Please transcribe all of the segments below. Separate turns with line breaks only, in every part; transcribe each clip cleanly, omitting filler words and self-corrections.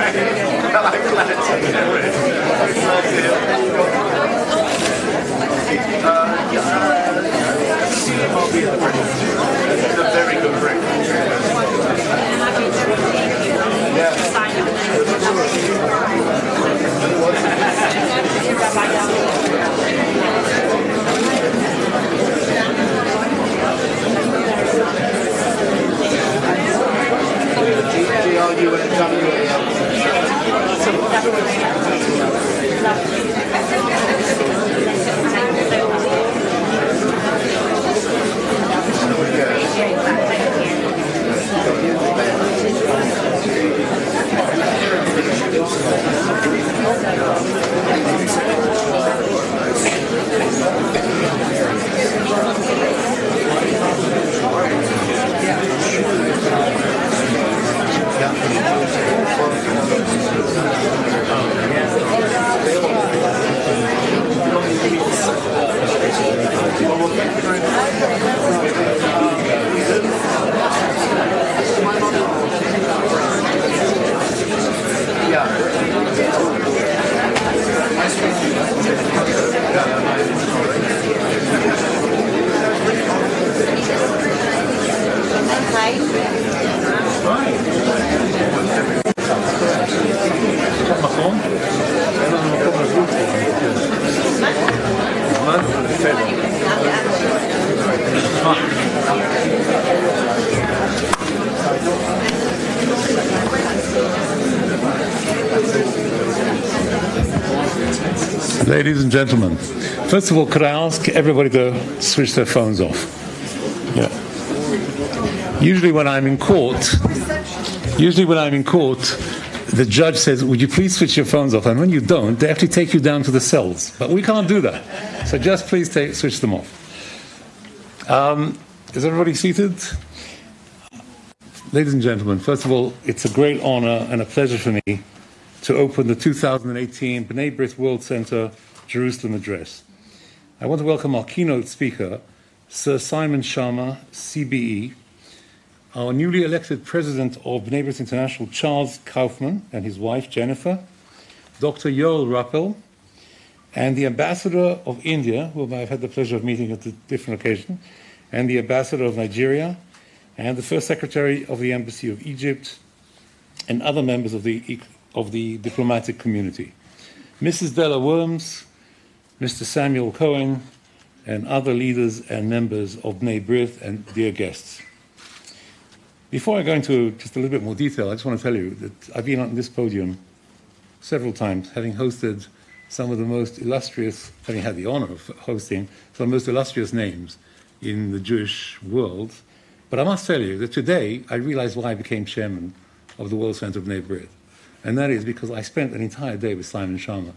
It's a very good break.
Ladies and gentlemen, first of all, could I ask everybody to switch their phones off? Yeah. Usually when I'm in court, the judge says, would you please switch your phones off? And when you don't, they actually take you down to the cells. But we can't do that. So just please switch them off. Is everybody seated? Ladies and gentlemen, first of all, it's a great honor and a pleasure for me to open the 2018 B'nai B'rith World Center Jerusalem address. I want to welcome our keynote speaker, Sir Simon Sharma, CBE, our newly elected president of B'nai B'rith International, Charles Kaufman, and his wife, Jennifer, Dr. Yoel Rappel, and the ambassador of India, whom I've had the pleasure of meeting at a different occasion, and the ambassador of Nigeria, and the first secretary of the embassy of Egypt, and other members of the diplomatic community. Mrs. Della Worms, Mr. Samuel Cohen, and other leaders and members of B'nai B'rith and dear guests. Before I go into just a little bit more detail, I just want to tell you that I've been on this podium several times, having hosted some of the most illustrious, having had the honor of hosting some of the most illustrious names in the Jewish world. But I must tell you that today I realize why I became chairman of the World Center of B'nai B'rith. And that is because I spent an entire day with Simon Sharma.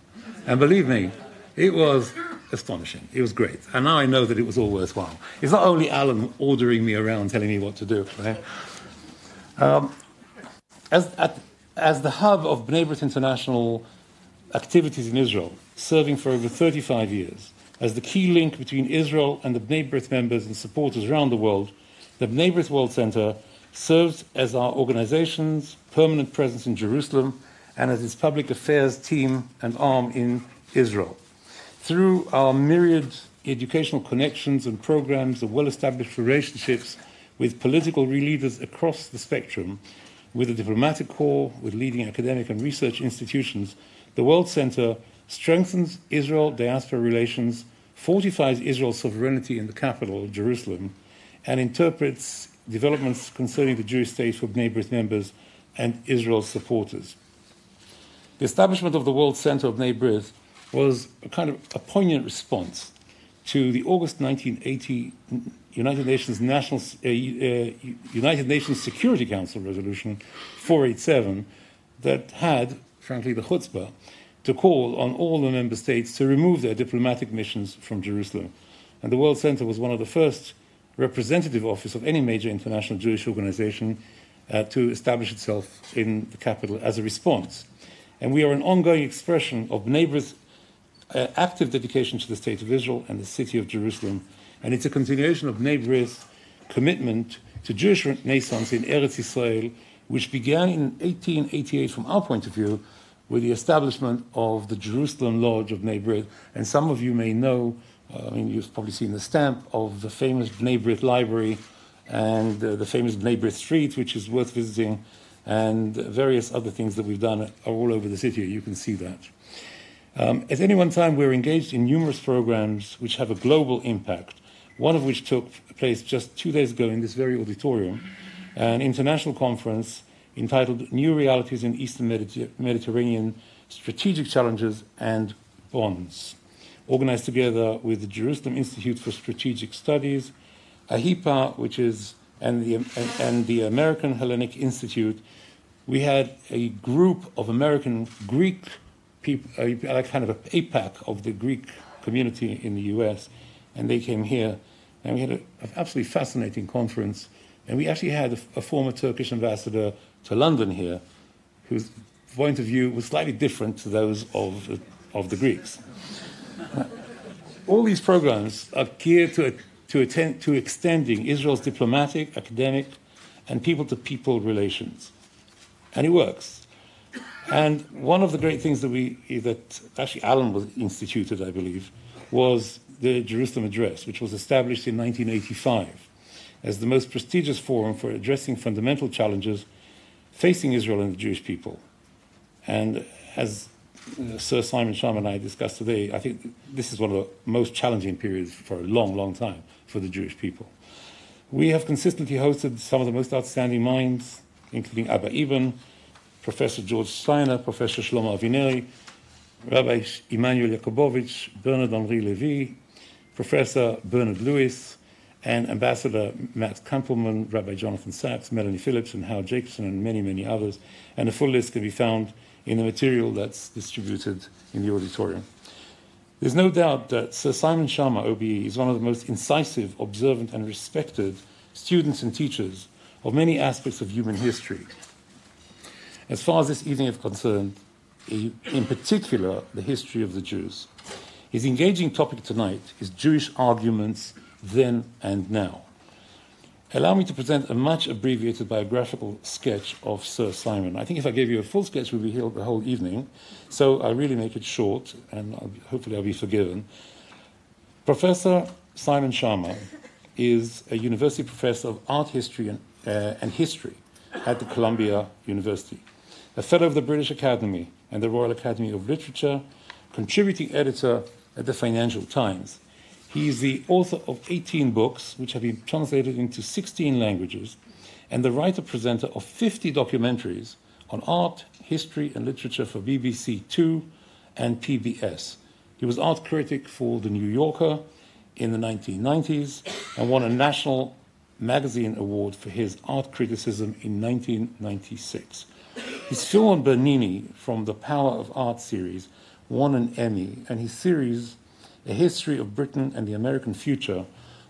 And believe me, it was astonishing. It was great. And now I know that it was all worthwhile. It's not only Alan ordering me around, telling me what to do. Right? As the hub of B'nai B'rith International activities in Israel, serving for over 35 years, as the key link between Israel and the B'nai B'rith members and supporters around the world, the B'nai B'rith World Center serves as our organization's permanent presence in Jerusalem and as its public affairs team and arm in Israel. Through our myriad educational connections and programs and well-established relationships with political leaders across the spectrum, with the diplomatic corps, with leading academic and research institutions, the World Center strengthens Israel diaspora relations, fortifies Israel's sovereignty in the capital, Jerusalem, and interprets developments concerning the Jewish state for B'nai B'rith members and Israel's supporters. The establishment of the World Center of B'nai B'rith was a kind of a poignant response to the August 1980 United Nations Security Council Resolution 487 that had, frankly, the chutzpah to call on all the member states to remove their diplomatic missions from Jerusalem. And the World Center was one of the first representative office of any major international Jewish organization to establish itself in the capital as a response. And we are an ongoing expression of B'nai B'rith's active dedication to the State of Israel and the city of Jerusalem. And it's a continuation of B'nai B'rith's commitment to Jewish renaissance in Eretz Yisrael which began in 1888 from our point of view with the establishment of the Jerusalem Lodge of Bnei Brit. And some of you may know, you've probably seen the stamp of the famous Bnei Brit Library and the famous Bnei Brit Street, which is worth visiting, and various other things that we've done are all over the city. You can see that. At any one time, we're engaged in numerous programs which have a global impact, one of which took place just 2 days ago in this very auditorium, an international conference entitled New Realities in Eastern Mediterranean Strategic Challenges and Bonds, organized together with the Jerusalem Institute for Strategic Studies, AHIPA, which is, and the American Hellenic Institute. We had a group of American Greek people, like kind of an APAC of the Greek community in the US, and they came here, and we had an absolutely fascinating conference. And we actually had a former Turkish ambassador to London here, whose point of view was slightly different to those of the Greeks. All these programs are geared to extending Israel's diplomatic, academic, and people-to-people relations. And it works. And one of the great things that actually Alan was instituted, I believe, was the Jerusalem Address, which was established in 1985 as the most prestigious forum for addressing fundamental challenges facing Israel and the Jewish people. And as Sir Simon Sharma and I discussed today, I think this is one of the most challenging periods for a long, long time for the Jewish people. We have consistently hosted some of the most outstanding minds, including Abba Ibn, Professor George Steiner, Professor Shlomo Avineri, Rabbi Emmanuel Yakubovich, Bernard Henri Levy, Professor Bernard Lewis, and Ambassador Matt Kampelman, Rabbi Jonathan Sachs, Melanie Phillips, and Howard Jacobson, and many, many others. And a full list can be found in the material that's distributed in the auditorium. There's no doubt that Sir Simon Sharma, OBE, is one of the most incisive, observant, and respected students and teachers of many aspects of human history. As far as this evening is concerned, in particular, the history of the Jews. His engaging topic tonight is Jewish arguments then and now. Allow me to present a much abbreviated biographical sketch of Sir Simon. I think if I gave you a full sketch, we'd be here the whole evening, so I'll really make it short, and hopefully I'll be forgiven. Professor Simon Sharma is a university professor of art history and history at the Columbia University, a fellow of the British Academy and the Royal Academy of Literature, contributing editor at the Financial Times. He is the author of 18 books, which have been translated into 16 languages, and the writer-presenter of 50 documentaries on art, history, and literature for BBC Two and PBS. He was art critic for The New Yorker in the 1990s and won a National Magazine Award for his art criticism in 1996. His film on Bernini from the Power of Art series won an Emmy, and his series, A History of Britain and the American Future,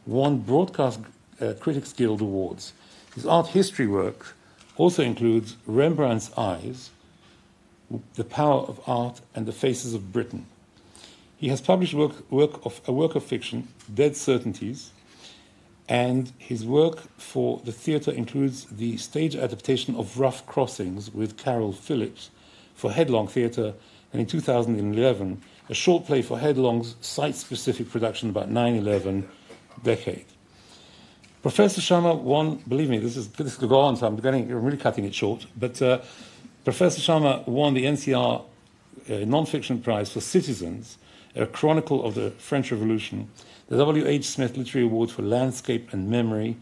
won Broadcast Critics Guild Awards. His art history work also includes Rembrandt's Eyes, The Power of Art, and The Faces of Britain. He has published a work of fiction, Dead Certainties, and his work for the theatre includes the stage adaptation of Rough Crossings with Carol Phillips for Headlong Theatre, and in 2011, a short play for Headlong's site-specific production about 9/11 decade. Professor Sharma won, believe me, this could go on, so I'm really cutting it short, but Professor Sharma won the NCR Non-Fiction Prize for Citizens, a chronicle of the French Revolution, the W.H. Smith Literary Award for Landscape and Memory,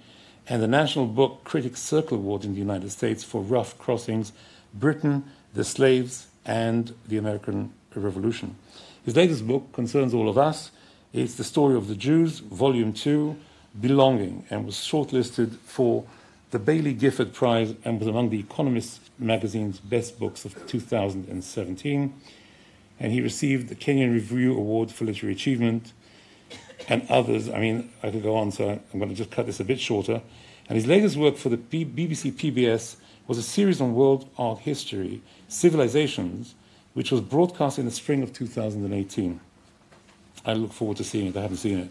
and the National Book Critics Circle Award in the United States for Rough Crossings, Britain, the Slaves, and the American Revolution. His latest book concerns all of us. It's The Story of the Jews, Volume 2, Belonging, and was shortlisted for the Bailey Gifford Prize and was among the Economist magazine's best books of 2017. And he received the Kenyan Review Award for Literary Achievement and others. I mean, I could go on, so I'm going to just cut this a bit shorter. And his latest work for the BBC PBS was a series on world art history, Civilizations, which was broadcast in the spring of 2018. I look forward to seeing it. I haven't seen it.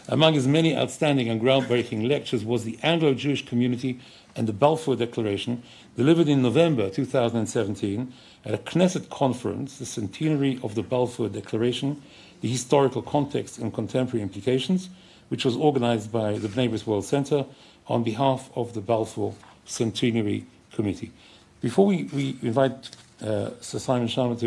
Among his many outstanding and groundbreaking lectures was the Anglo-Jewish Community and the Balfour Declaration, delivered in November 2017 at a Knesset conference, the centenary of the Balfour Declaration, the historical context and contemporary implications, which was organized by the Bnei Bris World Center on behalf of the Balfour Centenary Committee. Before we invite Sir Simon Sharma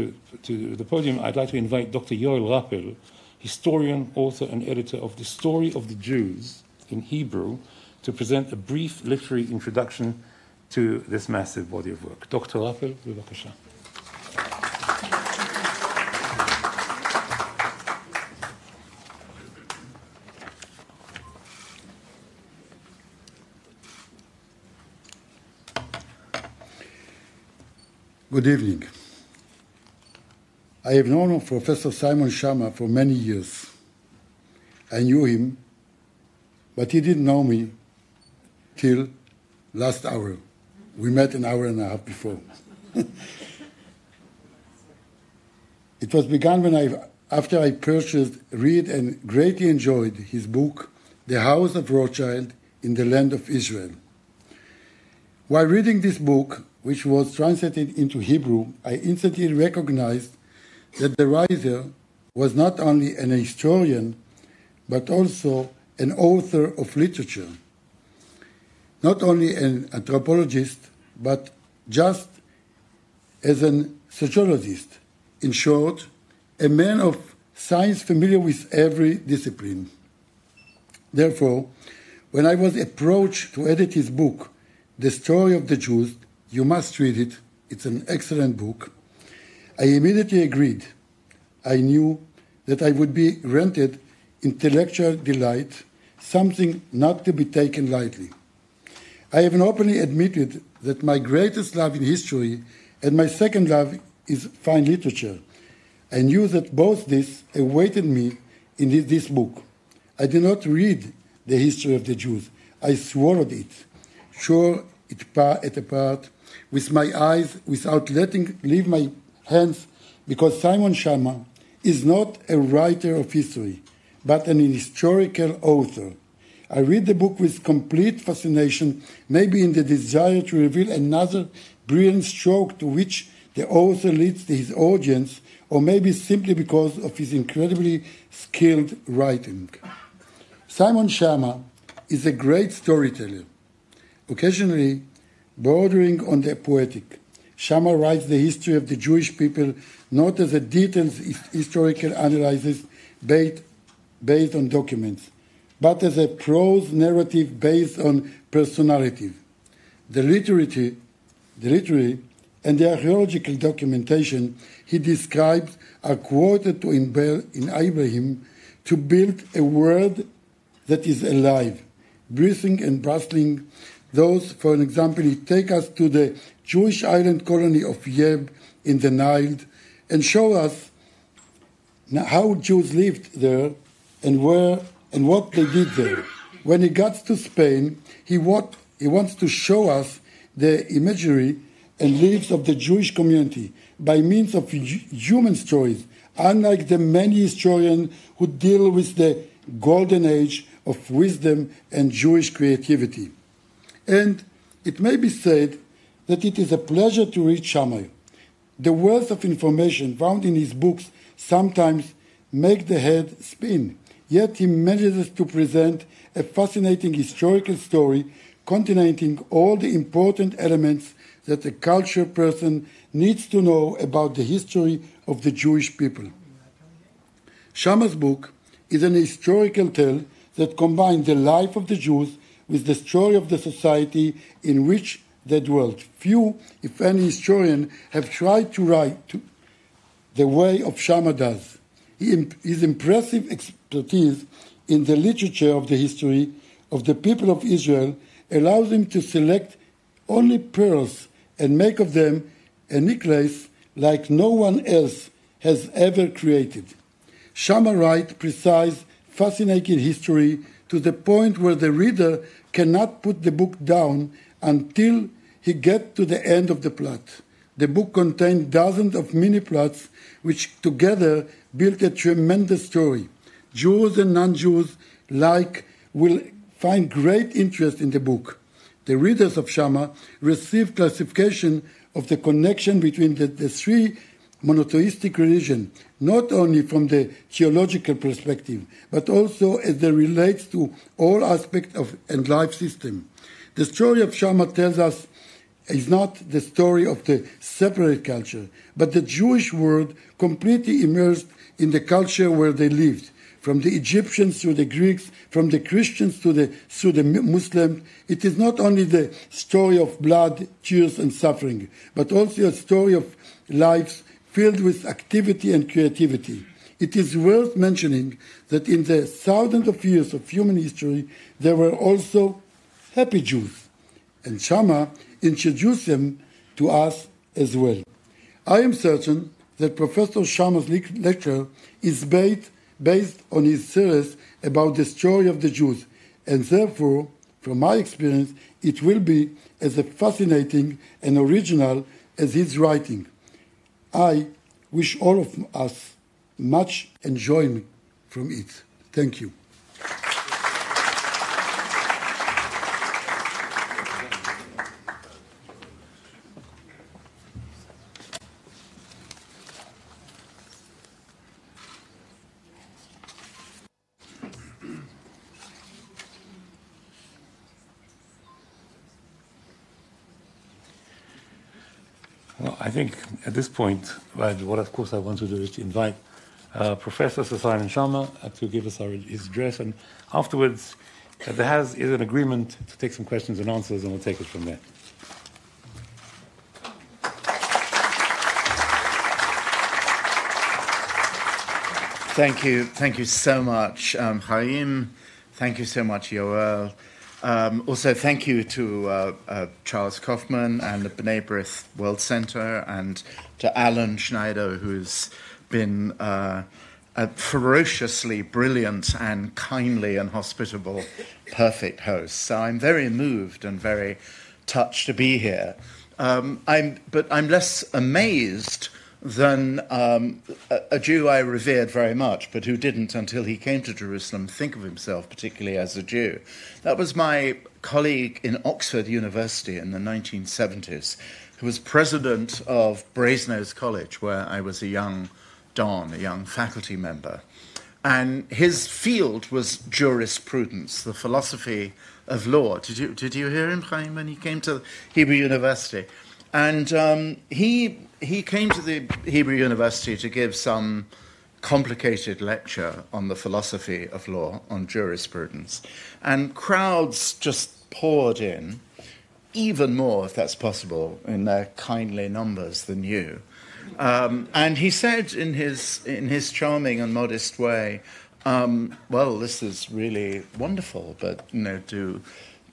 to the podium, I'd like to invite Dr. Yoel Rappel, historian, author, and editor of The Story of the Jews in Hebrew, to present a brief literary introduction to this massive body of work. Dr. Rappel, bevakasha.
Good evening. I have known Professor Simon Sharma for many years. I knew him, but he didn't know me till last hour. We met an hour and a half before. It was begun after I purchased, read, and greatly enjoyed his book, The House of Rothschild in the Land of Israel. While reading this book, which was translated into Hebrew, I instantly recognized that the writer was not only an historian, but also an author of literature. Not only an anthropologist, but just as a sociologist. In short, a man of science familiar with every discipline. Therefore, when I was approached to edit his book, The Story of the Jews, you must read it. It's an excellent book. I immediately agreed. I knew that I would be granted intellectual delight, something not to be taken lightly. I have openly admitted that my greatest love in history and my second love is fine literature. I knew that both this awaited me in this book. I did not read the history of the Jews. I swallowed it, tore it apart with my eyes without leave my hands, because Simon Sharma is not a writer of history, but an historical author. I read the book with complete fascination, maybe in the desire to reveal another brilliant stroke to which the author leads his audience, or maybe simply because of his incredibly skilled writing. Simon Sharma is a great storyteller, occasionally bordering on the poetic. Sharma writes the history of the Jewish people not as a detailed historical analysis based on documents, but as a prose narrative based on personality. The literary and the archaeological documentation he describes are quoted to enable him to build a world that is alive, breathing and bustling. Those, for an example, he take us to the Jewish island colony of Yeb in the Nile and show us how Jews lived there and what they did there. When he gets to Spain, he wants to show us the imagery and lives of the Jewish community by means of human stories, unlike the many historians who deal with the golden age of wisdom and Jewish creativity. And it may be said that it is a pleasure to read Sharma. The wealth of information found in his books sometimes make the head spin, yet he manages to present a fascinating historical story containing all the important elements that a cultured person needs to know about the history of the Jewish people. Sharma's book is an historical tale that combines the life of the Jews with the story of the society in which they dwelt. Few, if any, historian have tried to write the way of Sharma does. His impressive expertise in the literature of the history of the people of Israel allows him to select only pearls and make of them a necklace like no one else has ever created. Sharma writes precise, fascinating history to the point where the reader cannot put the book down until he gets to the end of the plot. The book contains dozens of mini-plots which together build a tremendous story. Jews and non-Jews alike will find great interest in the book. The readers of Shama receive classification of the connection between the three monotheistic religions, not only from the theological perspective, but also as they relate to all aspects of and life system. The story of Shama tells us is not the story of the separate culture, but the Jewish world completely immersed in the culture where they lived. From the Egyptians to the Greeks, from the Christians to the Muslims, it is not only the story of blood, tears, and suffering, but also a story of lives filled with activity and creativity. It is worth mentioning that in the thousands of years of human history, there were also happy Jews, and Shama introduced them to us as well. I am certain that Professor Shama's lecture is based on his series about the story of the Jews, and therefore, from my experience, it will be as fascinating and original as his writing. I wish all of us much enjoyment from it. Thank you.
Well, I think at this point, what of course I want to do is to invite Professor Simon Shama to give us his address, and afterwards there is an agreement to take some questions and answers, and we'll take it from there.
Thank you so much, Chaim. Thank you so much, Yoel. Also, thank you to Charles Kaufman and the B'nai B'rith World Center, and to Alan Schneider, who's been a ferociously brilliant and kindly and hospitable, perfect host. So I'm very moved and very touched to be here. But I'm less amazed than a Jew I revered very much, but who didn't, until he came to Jerusalem, think of himself particularly as a Jew. That was my colleague in Oxford University in the 1970s, who was president of Brasenose College, where I was a young don, a young faculty member. And his field was jurisprudence, the philosophy of law. Did you hear him, Chaim, when he came to Hebrew University? And he came to the Hebrew University to give some complicated lecture on the philosophy of law, on jurisprudence. And crowds just poured in, even more, if that's possible, in their kindly numbers than you. And he said in his charming and modest way, well, this is really wonderful, but, do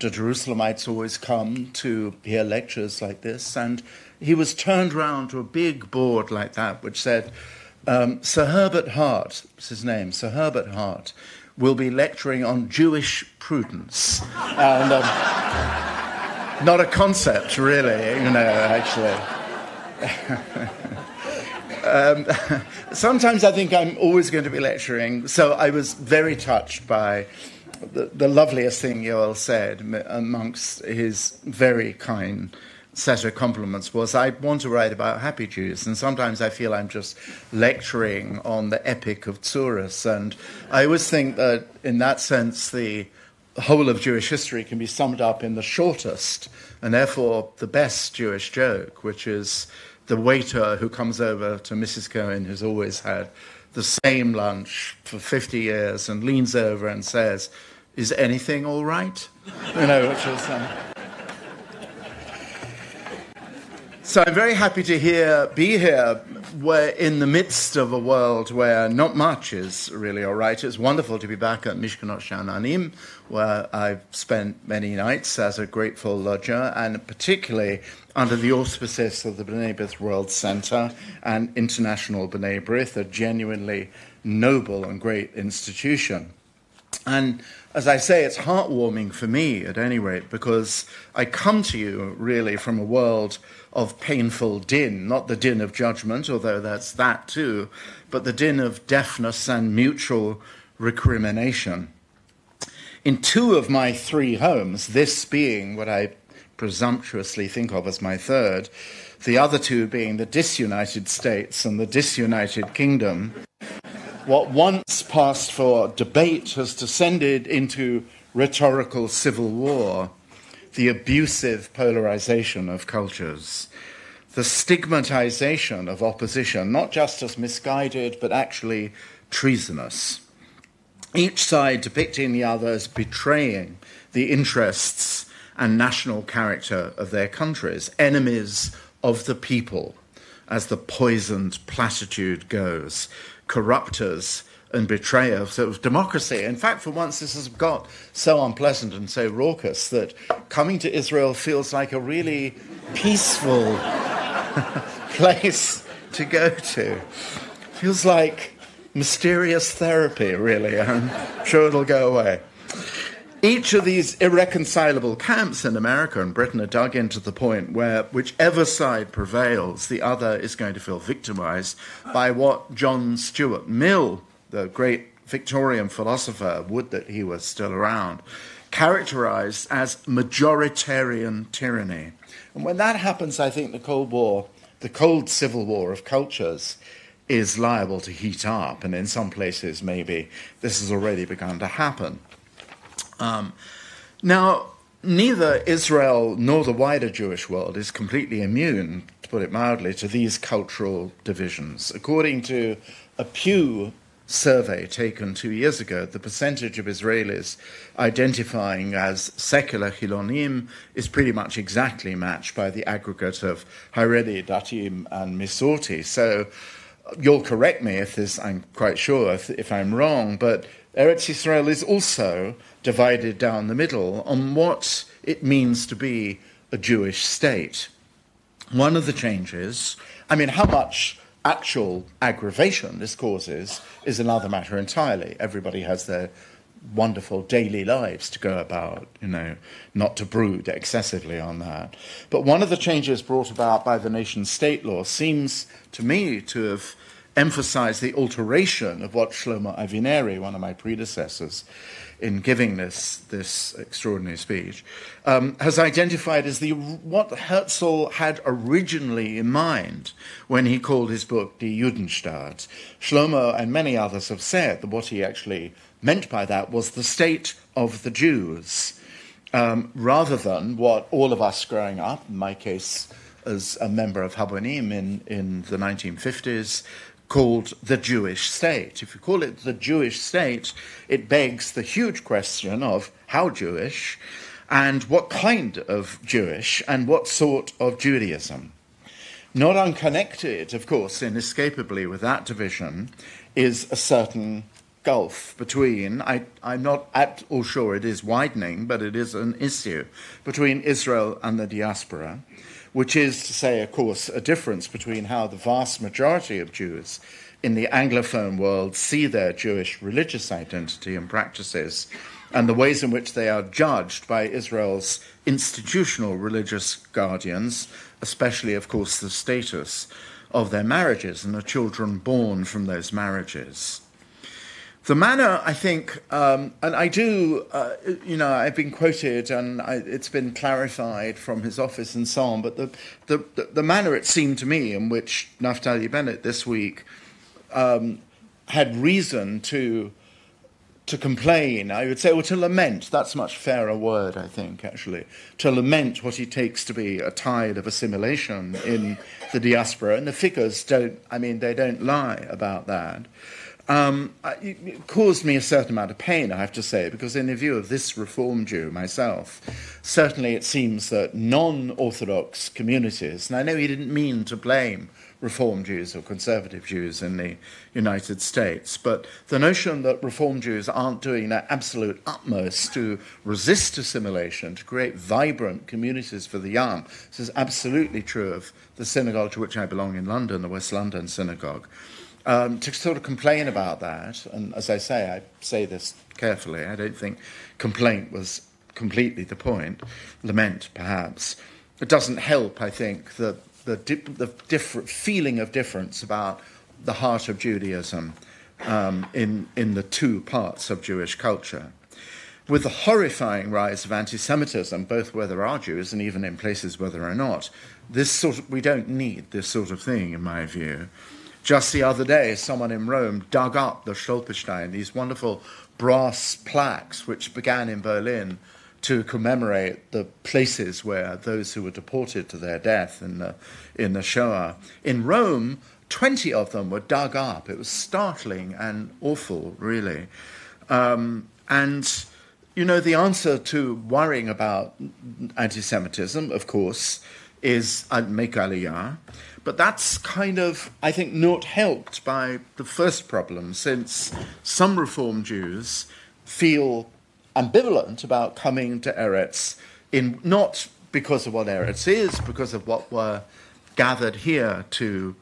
Jerusalemites always come to hear lectures like this? And he was turned round to a big board like that, which said, Sir Herbert Hart, was his name, Sir Herbert Hart, will be lecturing on Jewish prudence. And not a concept, really, actually. Sometimes I think I'm always going to be lecturing, so I was very touched by the loveliest thing Yoel said amongst his very kind set of compliments was, I want to write about happy Jews, and sometimes I feel I'm just lecturing on the Epic of Tsurus, and I always think that in that sense the whole of Jewish history can be summed up in the shortest and therefore the best Jewish joke, which is the waiter who comes over to Mrs. Cohen, who's always had the same lunch for 50 years, and leans over and says, "Is anything all right?" Which is... So I'm very happy to be here. We're in the midst of a world where not much is really all right. It's wonderful to be back at Mishkanot Sha'ananim, where I've spent many nights as a grateful lodger, and particularly under the auspices of the B'nai B'rith World Center and International B'nai B'rith, a genuinely noble and great institution. And as I say, it's heartwarming for me, at any rate, because I come to you really from a world of painful din, not the din of judgment, although that's that too, but the din of deafness and mutual recrimination. In 2 of my 3 homes, this being what I presumptuously think of as my third, the other 2 being the disunited states and the disunited kingdom, what once passed for debate has descended into rhetorical civil war, the abusive polarization of cultures, the stigmatization of opposition, not just as misguided, but actually treasonous. Each side depicting the other as betraying the interests and national character of their countries, enemies of the people, as the poisoned platitude goes, corrupters and betrayers of democracy. In fact, for once, this has got so unpleasant and so raucous that coming to Israel feels like a really peaceful place to go to. Feels like mysterious therapy, really. I'm sure it'll go away. Each of these irreconcilable camps in America and Britain are dug into the point where whichever side prevails, the other is going to feel victimized by what John Stuart Mill, the great Victorian philosopher, would that he was still around, characterized as majoritarian tyranny. And when that happens, I think the cold civil war of cultures is liable to heat up, and in some places maybe this has already begun to happen. Now, neither Israel nor the wider Jewish world is completely immune, to put it mildly, to these cultural divisions. According to a Pew survey taken 2 years ago, the percentage of Israelis identifying as secular Chilonim is pretty much exactly matched by the aggregate of Haredi, Datim, and Misorti. So you'll correct me if this, I'm quite sure, if I'm wrong, but Eretz Yisrael is also divided down the middle on what it means to be a Jewish state. One of the changes, how much actual aggravation this causes is another matter entirely. Everybody has their wonderful daily lives to go about, not to brood excessively on that. But one of the changes brought about by the nation-state law seems to me to have emphasized the alteration of what Shlomo Avineri, one of my predecessors in giving this extraordinary speech, has identified as what Herzl had originally in mind when he called his book Die Judenstaat. Shlomo and many others have said that what he actually meant by that was the state of the Jews, rather than what all of us growing up, in my case as a member of Habonim in the 1950s, called the Jewish state. If you call it the Jewish state, it begs the huge question of how Jewish and what kind of Jewish and what sort of Judaism. Not unconnected, of course, inescapably with that division is a certain gulf between, I'm not at all sure it is widening, but it is an issue between Israel and the diaspora, which is to say, of course, a difference between how the vast majority of Jews in the Anglophone world see their Jewish religious identity and practices and the ways in which they are judged by Israel's institutional religious guardians, especially, of course, the status of their marriages and the children born from those marriages. The manner, I think, and I do, I've been quoted and it's been clarified from his office and so on, but the manner it seemed to me in which Naftali Bennett this week had reason to complain, I would say, or to lament, that's a much fairer word, I think, actually, to lament what he takes to be a tide of assimilation in the diaspora, and the figures don't lie about that. It caused me a certain amount of pain, I have to say, because in the view of this Reform Jew myself, certainly it seems that non-Orthodox communities, and I know he didn't mean to blame Reform Jews or conservative Jews in the United States, but the notion that Reform Jews aren't doing their absolute utmost to resist assimilation, to create vibrant communities for the young, this is absolutely true of the synagogue to which I belong in London, the West London Synagogue. To sort of complain about that, and as I say this carefully, I don't think complaint was completely the point, lament perhaps. It doesn't help, I think, the different feeling of difference about the heart of Judaism in the two parts of Jewish culture. With the horrifying rise of anti-Semitism, both where there are Jews and even in places where there are not, we don't need this sort of thing, in my view. Just the other day, someone in Rome dug up the Stolperstein, these wonderful brass plaques which began in Berlin to commemorate the places where those who were deported to their death in the Shoah. In Rome, 20 of them were dug up. It was startling and awful, really. And, you know, the answer to worrying about anti-Semitism, of course, is make aliyah. But that's kind of, I think, not helped by the first problem, since some Reform Jews feel ambivalent about coming to Eretz, not because of what Eretz is, because of what we're gathered here to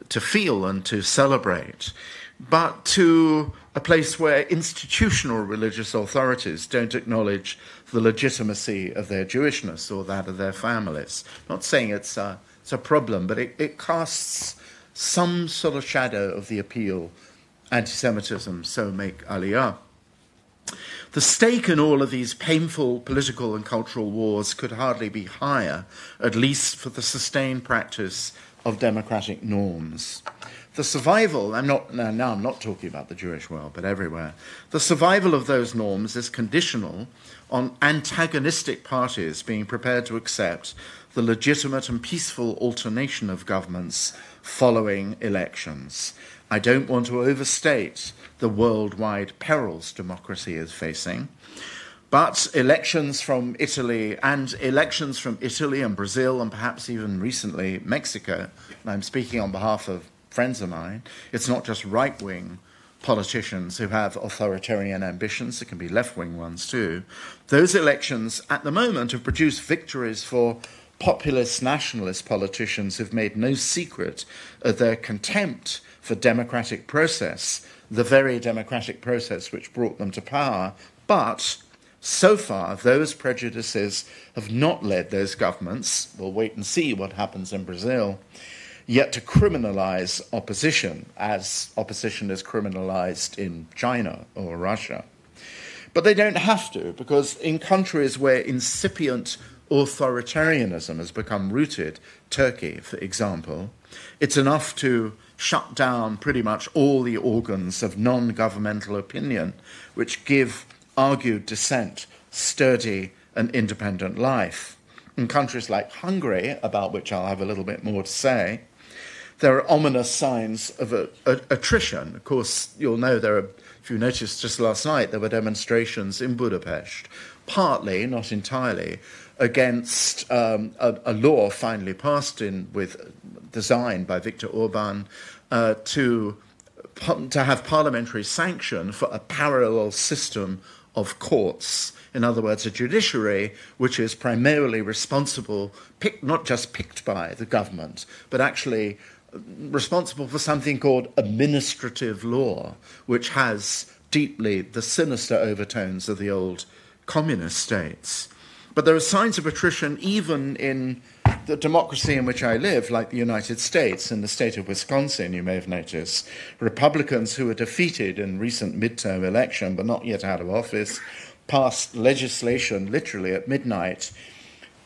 feel and to celebrate, but to a place where institutional religious authorities don't acknowledge the legitimacy of their Jewishness or that of their families. Not saying it's a problem, but it casts some sort of shadow of the appeal, anti-Semitism, so make aliyah. The stake in all of these painful political and cultural wars could hardly be higher, at least for the sustained practice of democratic norms. The survival, I'm not talking about the Jewish world, but everywhere, the survival of those norms is conditional on antagonistic parties being prepared to accept the legitimate and peaceful alternation of governments following elections. I don't want to overstate the worldwide perils democracy is facing, but elections from Italy and Brazil and perhaps even recently Mexico, and I'm speaking on behalf of friends of mine, it's not just right-wing politicians who have authoritarian ambitions, it can be left-wing ones too. Those elections at the moment have produced victories for populist nationalist politicians who've made no secret of their contempt for democratic process, the very democratic process which brought them to power. But so far, those prejudices have not led those governments, we'll wait and see what happens in Brazil, yet to criminalize opposition, as opposition is criminalized in China or Russia. But they don't have to, because in countries where incipient authoritarianism has become rooted, Turkey, for example, it's enough to shut down pretty much all the organs of non-governmental opinion which give argued dissent sturdy and independent life. In countries like Hungary, about which I'll have a little bit more to say, there are ominous signs of attrition. Of course, you'll know if you noticed just last night, there were demonstrations in Budapest, partly, not entirely, against a law finally passed designed by Viktor Orban to have parliamentary sanction for a parallel system of courts. In other words, a judiciary which is primarily responsible, not just picked by the government, but actually responsible for something called administrative law, which has deeply the sinister overtones of the old communist states. But there are signs of attrition even in the democracy in which I live, like the United States. In the state of Wisconsin, you may have noticed, Republicans who were defeated in recent midterm election but not yet out of office passed legislation literally at midnight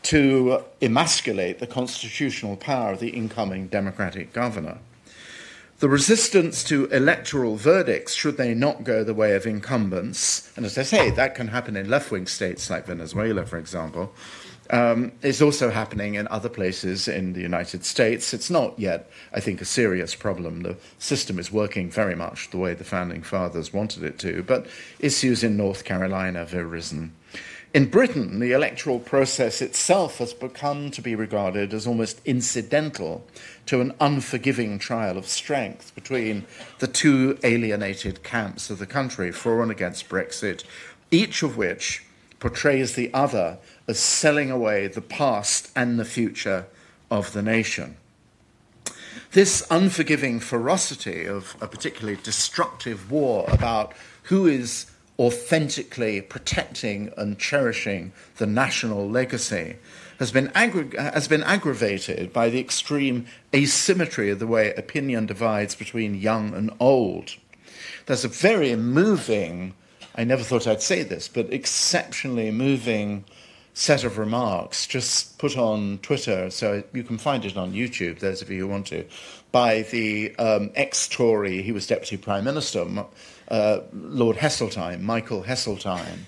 to emasculate the constitutional power of the incoming Democratic governor. The resistance to electoral verdicts, should they not go the way of incumbents, and as I say, that can happen in left-wing states like Venezuela, for example, is also happening in other places in the United States. It's not yet, I think, a serious problem. The system is working very much the way the Founding Fathers wanted it to, but issues in North Carolina have arisen. In Britain, the electoral process itself has become to be regarded as almost incidental to an unforgiving trial of strength between the two alienated camps of the country, for and against Brexit, each of which portrays the other as selling away the past and the future of the nation. This unforgiving ferocity of a particularly destructive war about who is authentically protecting and cherishing the national legacy has been aggravated by the extreme asymmetry of the way opinion divides between young and old. There's a very moving, I never thought I'd say this, but exceptionally moving set of remarks just put on Twitter, so you can find it on YouTube, those of you who want to, by the ex-Tory, he was Deputy Prime Minister, Lord Heseltine, Michael Heseltine,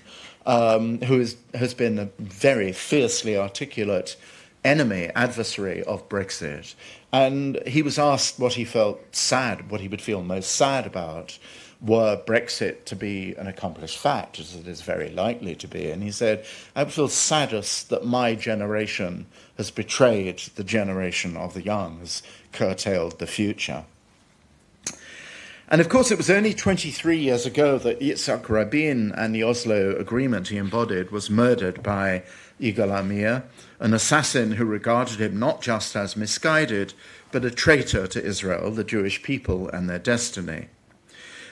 who has been a very fiercely articulate adversary of Brexit. And he was asked what he felt sad, what he would feel most sad about, were Brexit to be an accomplished fact, as it is very likely to be. And he said, I would feel saddest that my generation has betrayed the generation of the young, has curtailed the future. And of course, it was only 23 years ago that Yitzhak Rabin and the Oslo Agreement he embodied was murdered by Yigal Amir, an assassin who regarded him not just as misguided, but a traitor to Israel, the Jewish people, and their destiny.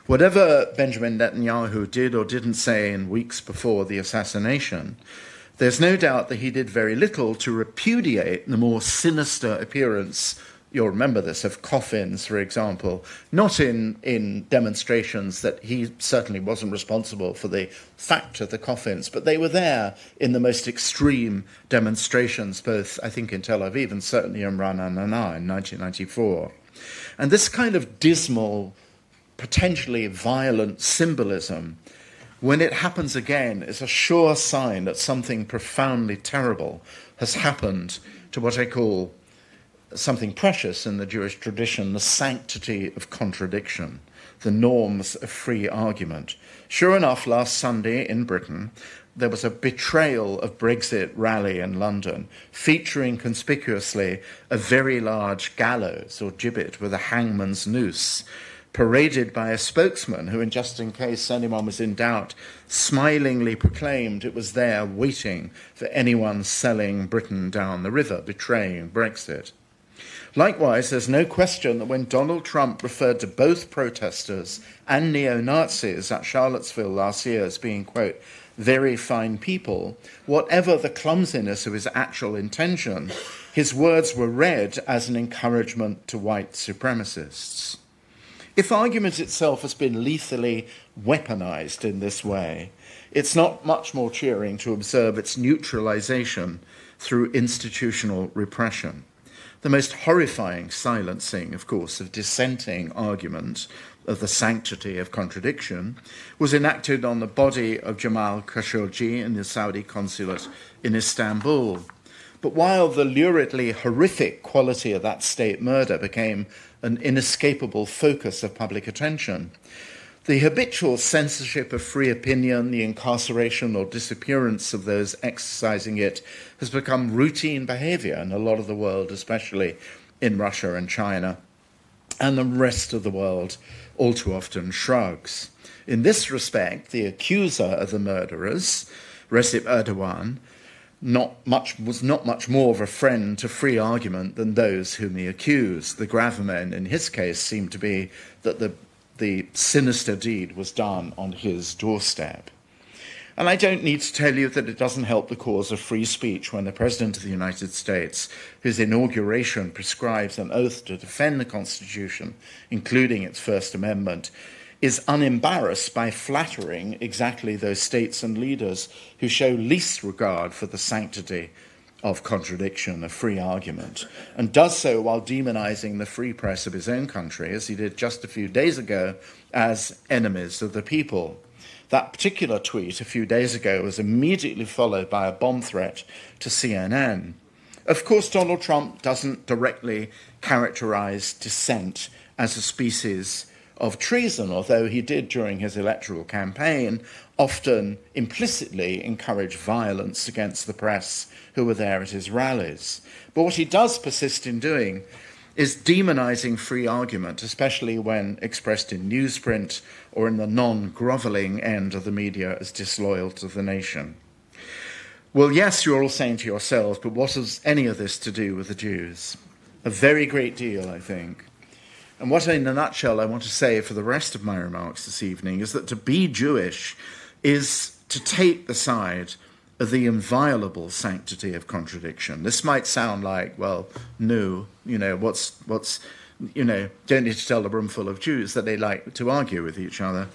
Whatever Benjamin Netanyahu did or didn't say in weeks before the assassination, there's no doubt that he did very little to repudiate the more sinister appearance, you'll remember this, of coffins, for example, not in demonstrations that he certainly wasn't responsible for the fact of the coffins, but they were there in the most extreme demonstrations, both, I think, in Tel Aviv and certainly in Ra'anana in 1994. And this kind of dismal, potentially violent symbolism, when it happens again, is a sure sign that something profoundly terrible has happened to what I call something precious in the Jewish tradition, the sanctity of contradiction, the norms of free argument. Sure enough, last Sunday in Britain, there was a betrayal of Brexit rally in London, featuring conspicuously a very large gallows or gibbet with a hangman's noose, paraded by a spokesman who, just in case anyone was in doubt, smilingly proclaimed it was there waiting for anyone selling Britain down the river, betraying Brexit. Likewise, there's no question that when Donald Trump referred to both protesters and neo-Nazis at Charlottesville last year as being, quote, very fine people, whatever the clumsiness of his actual intention, his words were read as an encouragement to white supremacists. If argument itself has been lethally weaponized in this way, it's not much more cheering to observe its neutralization through institutional repression. The most horrifying silencing, of course, of dissenting argument of the sanctity of contradiction was enacted on the body of Jamal Khashoggi in the Saudi consulate in Istanbul. But while the luridly horrific quality of that state murder became an inescapable focus of public attention, the habitual censorship of free opinion, the incarceration or disappearance of those exercising it, has become routine behavior in a lot of the world, especially in Russia and China. And the rest of the world all too often shrugs. In this respect, the accuser of the murderers, Recep Erdogan, was not much more of a friend to free argument than those whom he accused. The gravamen in his case seemed to be that the sinister deed was done on his doorstep. And I don't need to tell you that it doesn't help the cause of free speech when the President of the United States, whose inauguration prescribes an oath to defend the Constitution, including its First Amendment, is unembarrassed by flattering exactly those states and leaders who show least regard for the sanctity of contradiction, of free argument, and does so while demonizing the free press of his own country, as he did just a few days ago, as enemies of the people. That particular tweet a few days ago was immediately followed by a bomb threat to CNN. Of course, Donald Trump doesn't directly characterize dissent as a species of treason, although he did during his electoral campaign often implicitly encourage violence against the press who were there at his rallies. But what he does persist in doing is demonizing free argument, especially when expressed in newsprint or in the non-groveling end of the media as disloyal to the nation. Well, yes, you're all saying to yourselves, but what has any of this to do with the Jews? A very great deal, I think. And what, in a nutshell, I want to say for the rest of my remarks this evening is that to be Jewish is to take the side of the inviolable sanctity of contradiction. This might sound like, well, no, what's don't need to tell a room full of Jews that they like to argue with each other.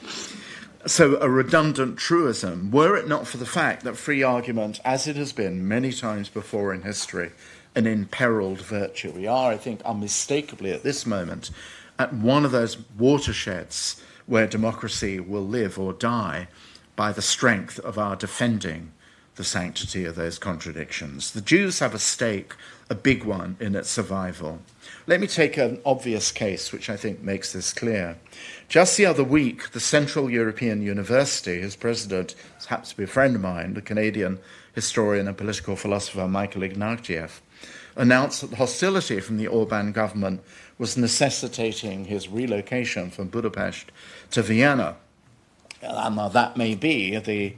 So a redundant truism, were it not for the fact that free argument, as it has been many times before in history, an imperiled virtue. We are, I think, unmistakably at this moment at one of those watersheds where democracy will live or die by the strength of our defending the sanctity of those contradictions. The Jews have a stake, a big one, in its survival. Let me take an obvious case which I think makes this clear. Just the other week, the Central European University, whose president happens to be a friend of mine, the Canadian historian and political philosopher Michael Ignatieff, announced that hostility from the Orban government was necessitating his relocation from Budapest to Vienna. And that may be the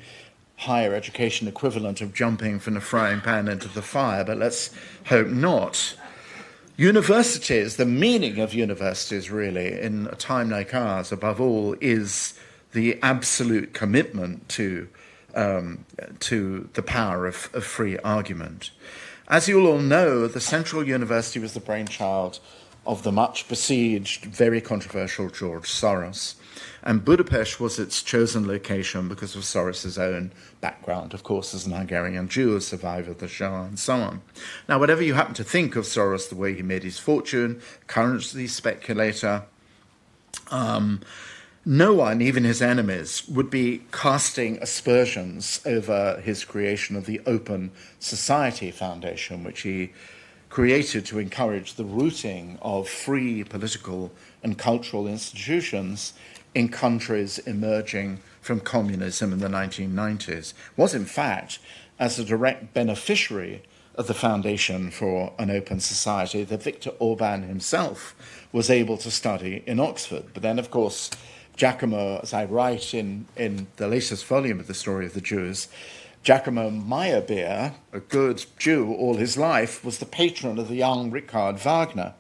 higher education equivalent of jumping from the frying pan into the fire, but let's hope not. Universities, the meaning of universities really in a time like ours, above all, is the absolute commitment to the power of free argument. As you all know, the Central University was the brainchild of the much besieged, very controversial George Soros. And Budapest was its chosen location because of Soros's own background, of course, as an Hungarian Jew, a survivor of the Shoah, and so on. Now, whatever you happen to think of Soros, the way he made his fortune, currency speculator, no one, even his enemies, would be casting aspersions over his creation of the Open Society Foundation, which he created to encourage the rooting of free political and cultural institutions in countries emerging from communism in the 1990s. Was, in fact, as a direct beneficiary of the Foundation for an Open Society that Viktor Orban himself was able to study in Oxford. But then, of course, Giacomo, as I write in the latest volume of the Story of the Jews, Giacomo Meyerbeer, a good Jew all his life, was the patron of the young Richard Wagner,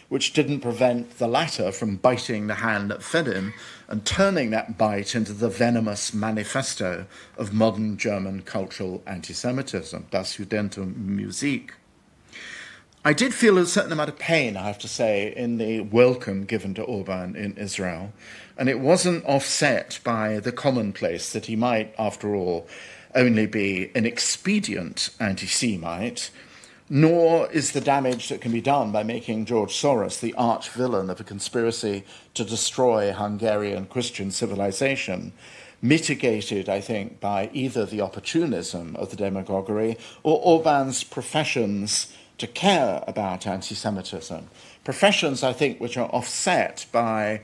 which didn't prevent the latter from biting the hand that fed him and turning that bite into the venomous manifesto of modern German cultural anti-Semitism, Das Judentum Musik. I did feel a certain amount of pain, I have to say, in the welcome given to Orban in Israel, and it wasn't offset by the commonplace that he might, after all, only be an expedient anti-Semite, nor is the damage that can be done by making George Soros the arch-villain of a conspiracy to destroy Hungarian Christian civilization mitigated, I think, by either the opportunism of the demagoguery or Orban's professions to care about anti-Semitism. Professions, I think, which are offset by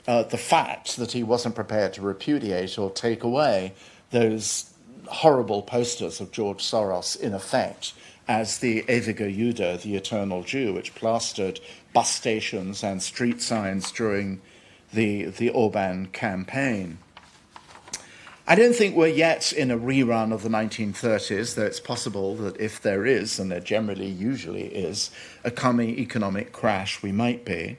the fact that he wasn't prepared to repudiate or take away those horrible posters of George Soros, in effect, as the Ewiger Jude, the eternal Jew, which plastered bus stations and street signs during the Orban campaign. I don't think we're yet in a rerun of the 1930s, though it's possible that if there is, and there generally usually is, a coming economic crash, we might be.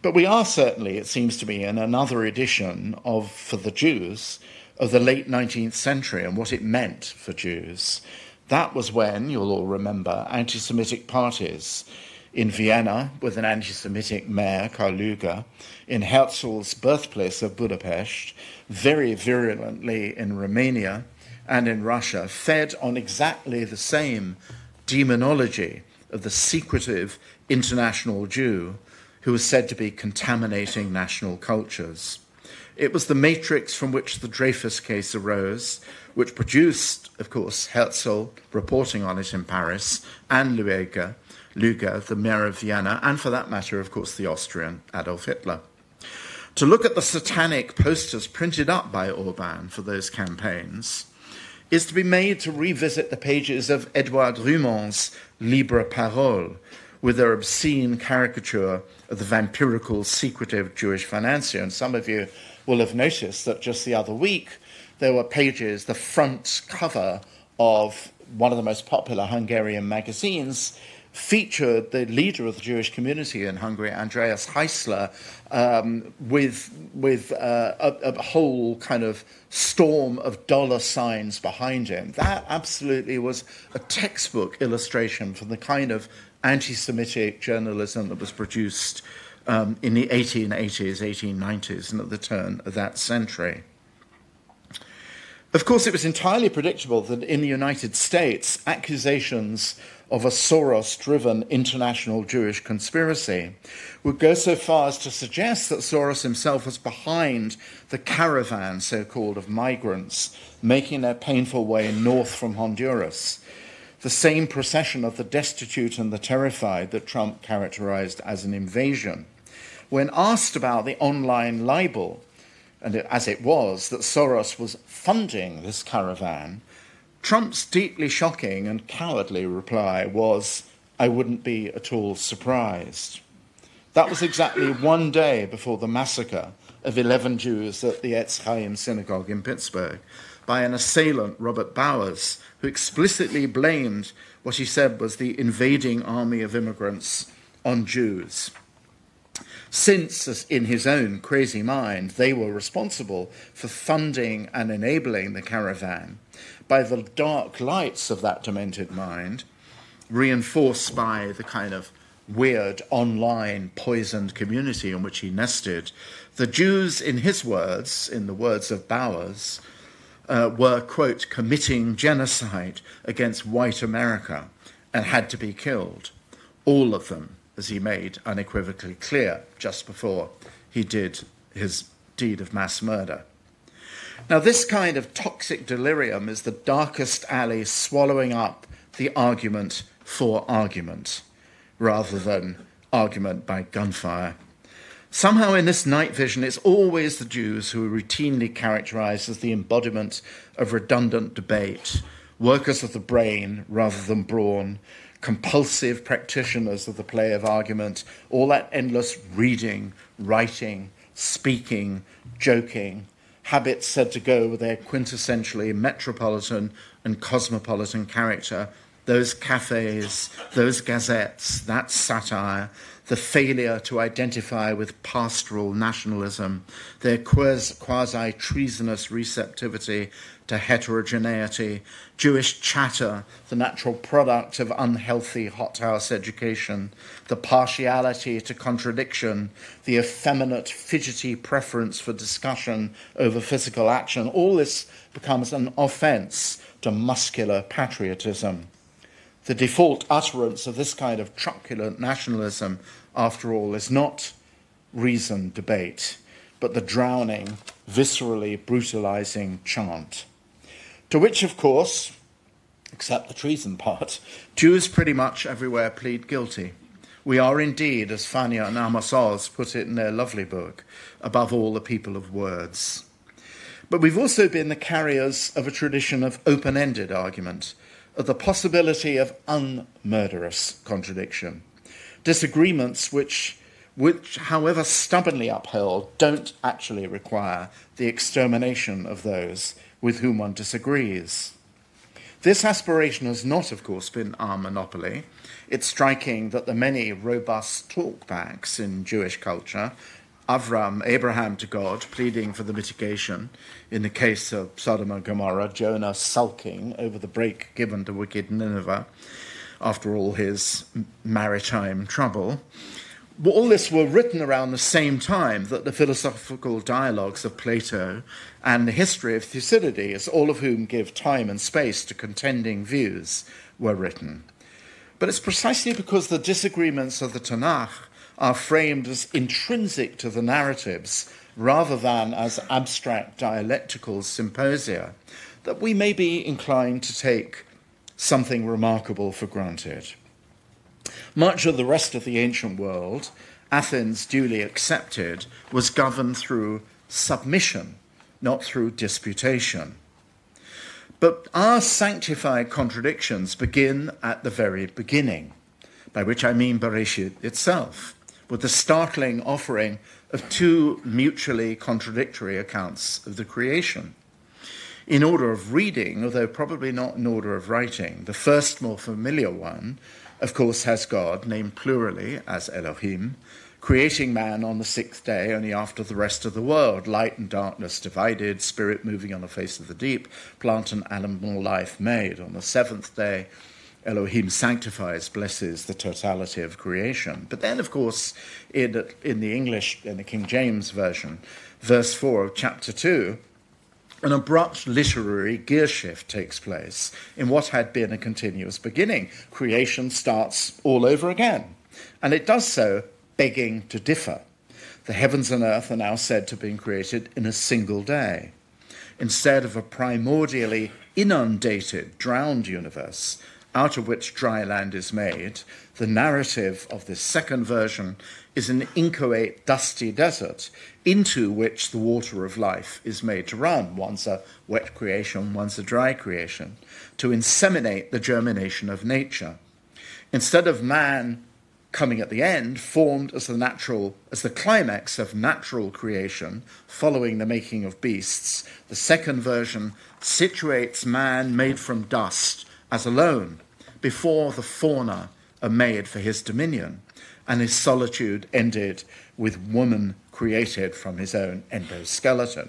But we are certainly, it seems to me, in another edition of, for the Jews, of the late 19th century and what it meant for Jews. That was when, you'll all remember, anti-Semitic parties in Vienna, with an anti-Semitic mayor, Karl Lueger, in Herzl's birthplace of Budapest, very virulently in Romania and in Russia, fed on exactly the same demonology of the secretive international Jew who was said to be contaminating national cultures. It was the matrix from which the Dreyfus case arose, which produced, of course, Herzl reporting on it in Paris, and Lueger, the mayor of Vienna, and for that matter, of course, the Austrian Adolf Hitler. To look at the satanic posters printed up by Orban for those campaigns is to be made to revisit the pages of Edouard Rumon's Libre Parole, with their obscene caricature of the vampirical, secretive Jewish financier. And some of you will have noticed that just the other week there were pages, the front cover of one of the most popular Hungarian magazines featured the leader of the Jewish community in Hungary, Andreas Heisler, with a whole kind of storm of dollar signs behind him. That absolutely was a textbook illustration for the kind of anti-Semitic journalism that was produced in the 1880s, 1890s, and at the turn of that century. Of course, it was entirely predictable that in the United States, accusations of a Soros-driven international Jewish conspiracy would go so far as to suggest that Soros himself was behind the caravan, so-called, of migrants making their painful way north from Honduras, the same procession of the destitute and the terrified that Trump characterized as an invasion. When asked about the online libel, and as it was, that Soros was funding this caravan, Trump's deeply shocking and cowardly reply was, "I wouldn't be at all surprised." That was exactly one day before the massacre of 11 Jews at the Ecevit synagogue in Pittsburgh by an assailant, Robert Bowers, who explicitly blamed what he said was the invading army of immigrants on Jews. Since, in his own crazy mind, they were responsible for funding and enabling the caravan, by the dark lights of that demented mind, reinforced by the kind of weird online poisoned community in which he nested, the Jews, in his words, in the words of Bowers, were, quote, committing genocide against white America and had to be killed. All of them, as he made unequivocally clear just before he did his deed of mass murder. Now, this kind of toxic delirium is the darkest alley swallowing up the argument for argument, rather than argument by gunfire. Somehow in this night vision, it's always the Jews who are routinely characterized as the embodiment of redundant debate, workers of the brain rather than brawn, compulsive practitioners of the play of argument, all that endless reading, writing, speaking, joking, habits said to go with their quintessentially metropolitan and cosmopolitan character, those cafes, those gazettes, that satire, the failure to identify with pastoral nationalism, their quasi-treasonous receptivity to heterogeneity, Jewish chatter, the natural product of unhealthy hothouse education, the partiality to contradiction, the effeminate, fidgety preference for discussion over physical action, all this becomes an offense to muscular patriotism. The default utterance of this kind of truculent nationalism, after all, is not reasoned debate, but the drowning, viscerally brutalizing chant. To which, of course, except the treason part, Jews pretty much everywhere plead guilty. We are indeed, as Fania and Amos Oz put it in their lovely book, above all the people of words. But we've also been the carriers of a tradition of open-ended argument, of the possibility of unmurderous contradiction. Disagreements which, however stubbornly upheld, don't actually require the extermination of those with whom one disagrees. This aspiration has not, of course, been our monopoly. It's striking that the many robust talkbacks in Jewish culture, Abraham to God, pleading for the mitigation in the case of Sodom and Gomorrah, Jonah sulking over the break given to wicked Nineveh after all his maritime trouble. All this were written around the same time that the philosophical dialogues of Plato and the history of Thucydides, all of whom give time and space to contending views, were written. But it's precisely because the disagreements of the Tanakh are framed as intrinsic to the narratives rather than as abstract dialectical symposia that we may be inclined to take something remarkable for granted. Much of the rest of the ancient world, Athens duly accepted, was governed through submission, not through disputation. But our sanctified contradictions begin at the very beginning, by which I mean Bereshit itself, with the startling offering of two mutually contradictory accounts of the creation. In order of reading, although probably not in order of writing, the first more familiar one, of course, has God, named plurally as Elohim, creating man on the sixth day, only after the rest of the world, light and darkness divided, spirit moving on the face of the deep, plant and animal life made. On the seventh day, Elohim sanctifies, blesses the totality of creation. But then, of course, in the English, in the King James Version, verse 4 of chapter 2, an abrupt literary gear shift takes place in what had been a continuous beginning. Creation starts all over again, and it does so begging to differ. The heavens and earth are now said to have been created in a single day. Instead of a primordially inundated, drowned universe, out of which dry land is made, the narrative of this second version is an inchoate, dusty desert into which the water of life is made to run. One's a wet creation, one's a dry creation, to inseminate the germination of nature. Instead of man coming at the end, formed as the climax of natural creation, following the making of beasts, the second version situates man made from dust as alone, before the fauna are made for his dominion, and his solitude ended with woman created from his own endoskeleton.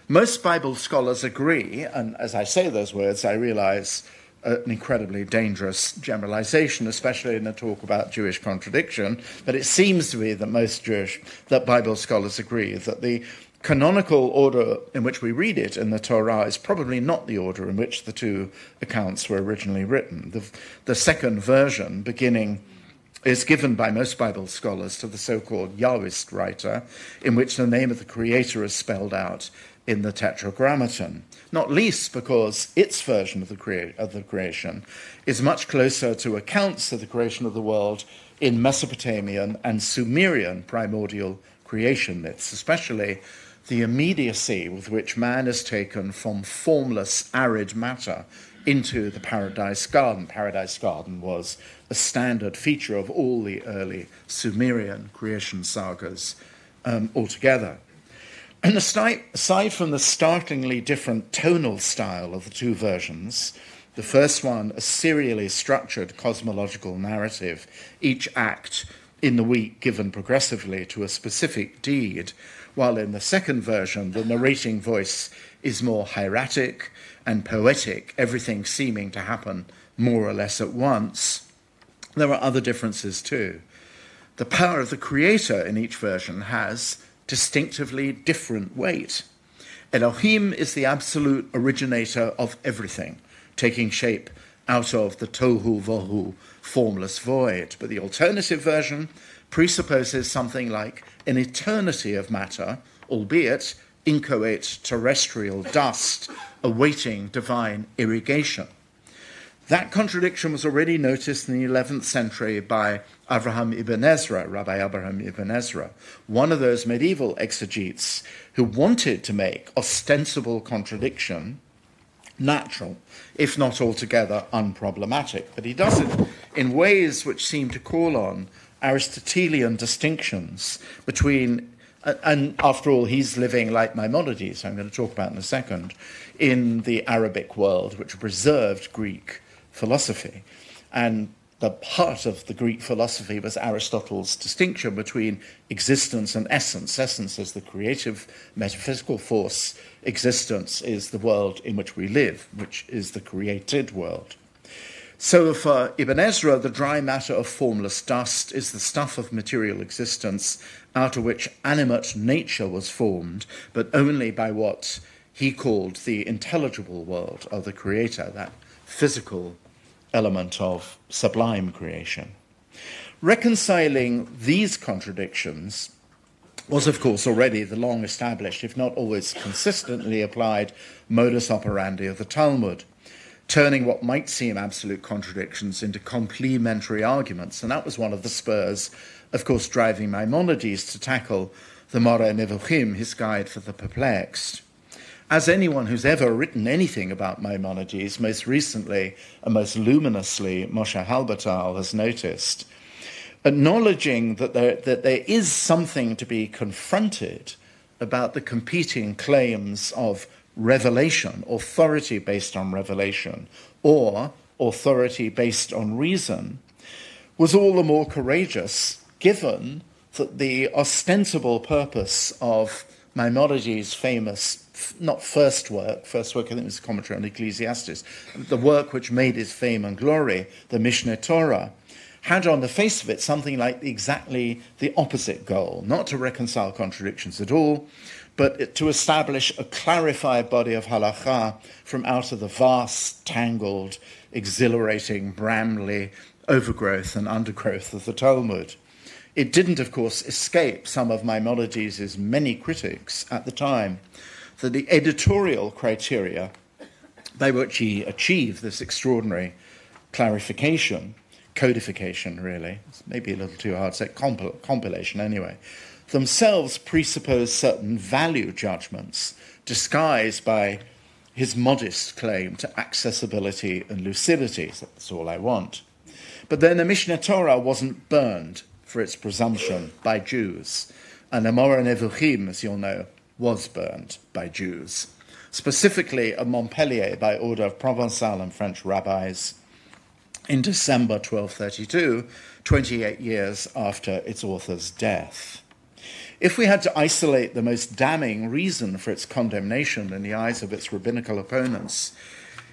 Most Bible scholars agree, and as I say those words, I realize an incredibly dangerous generalization, especially in the talk about Jewish contradiction, but it seems to be that Bible scholars agree that the canonical order in which we read it in the Torah is probably not the order in which the two accounts were originally written. The second version, beginning, is given by most Bible scholars to the so-called Yahwist writer, in which the name of the Creator is spelled out in the Tetragrammaton, not least because its version of the creation is much closer to accounts of the creation of the world in Mesopotamian and Sumerian primordial creation myths, especially the immediacy with which man is taken from formless, arid matter into the Paradise Garden. Paradise Garden was a standard feature of all the early Sumerian creation sagas altogether. And aside from the startlingly different tonal style of the two versions, the first one, a serially structured cosmological narrative, each act in the week given progressively to a specific deed, while in the second version, the narrating voice is more hieratic and poetic, everything seeming to happen more or less at once. There are other differences too. The power of the creator in each version has distinctively different weight. Elohim is the absolute originator of everything, taking shape out of the tohu vohu, formless void. But the alternative version presupposes something like an eternity of matter, albeit inchoate terrestrial dust, awaiting divine irrigation. That contradiction was already noticed in the 11th century by Rabbi Abraham ibn Ezra, one of those medieval exegetes who wanted to make ostensible contradiction natural, if not altogether unproblematic. But he does it in ways which seem to call on Aristotelian distinctions between, and after all, he's living like Maimonides, I'm going to talk about in a second, in the Arabic world, which preserved Greek philosophy. And the heart of the Greek philosophy was Aristotle's distinction between existence and essence. Essence is the creative metaphysical force. Existence is the world in which we live, which is the created world. So for Ibn Ezra, the dry matter of formless dust is the stuff of material existence out of which animate nature was formed, but only by what he called the intelligible world of the creator, that physical element of sublime creation. Reconciling these contradictions was, of course, already the long-established, if not always consistently applied, modus operandi of the Talmud, turning what might seem absolute contradictions into complementary arguments. And that was one of the spurs, of course, driving Maimonides to tackle the Moreh Nevuchim, his guide for the perplexed. As anyone who's ever written anything about Maimonides, most recently and most luminously Moshe Halbertal has noticed, acknowledging that there is something to be confronted about the competing claims of revelation, authority based on revelation, or authority based on reason, was all the more courageous given that the ostensible purpose of Maimonides' famous, not first work I think was a commentary on Ecclesiastes, the work which made his fame and glory, the Mishneh Torah, had on the face of it something like exactly the opposite goal, not to reconcile contradictions at all, but to establish a clarified body of halakha from out of the vast, tangled, exhilarating, brambly overgrowth and undergrowth of the Talmud. It didn't, of course, escape some of Maimonides' many critics at the time that the editorial criteria by which he achieved this extraordinary clarification, codification really, it's maybe a little too hard to say, compilation anyway, themselves presuppose certain value judgments disguised by his modest claim to accessibility and lucidity. That's all I want. But then the Mishneh Torah wasn't burned for its presumption by Jews, and the Moreh Nevuchim, as you'll know, was burned by Jews, specifically at Montpellier by order of Provençal and French rabbis in December 1232, 28 years after its author's death. If we had to isolate the most damning reason for its condemnation in the eyes of its rabbinical opponents,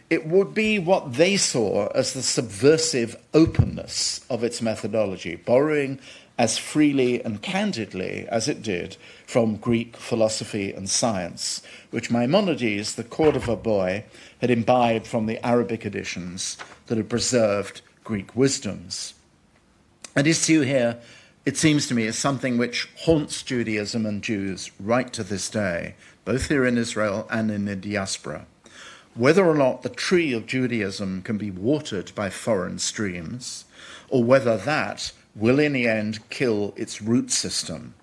it would be what they saw as the subversive openness of its methodology, borrowing as freely and candidly as it did from Greek philosophy and science, which Maimonides, the Cordova boy, had imbibed from the Arabic editions that had preserved Greek wisdoms. An issue here, it seems to me, is something which haunts Judaism and Jews right to this day, both here in Israel and in the diaspora. Whether or not the tree of Judaism can be watered by foreign streams, or whether that will in the end kill its root system,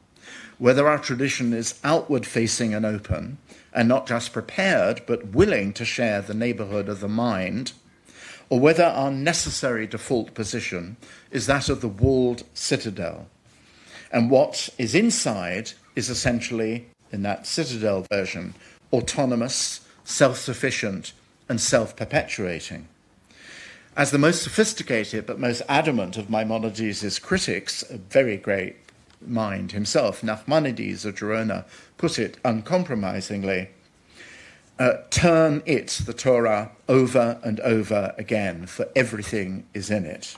whether our tradition is outward-facing and open, and not just prepared, but willing to share the neighborhood of the mind, or whether our necessary default position is that of the walled citadel, and what is inside is essentially, in that citadel version, autonomous, self-sufficient, and self-perpetuating. As the most sophisticated but most adamant of Maimonides' critics, a very great mind himself, Nachmanides of Gerona, put it uncompromisingly, turn it, the Torah, over and over again, for everything is in it.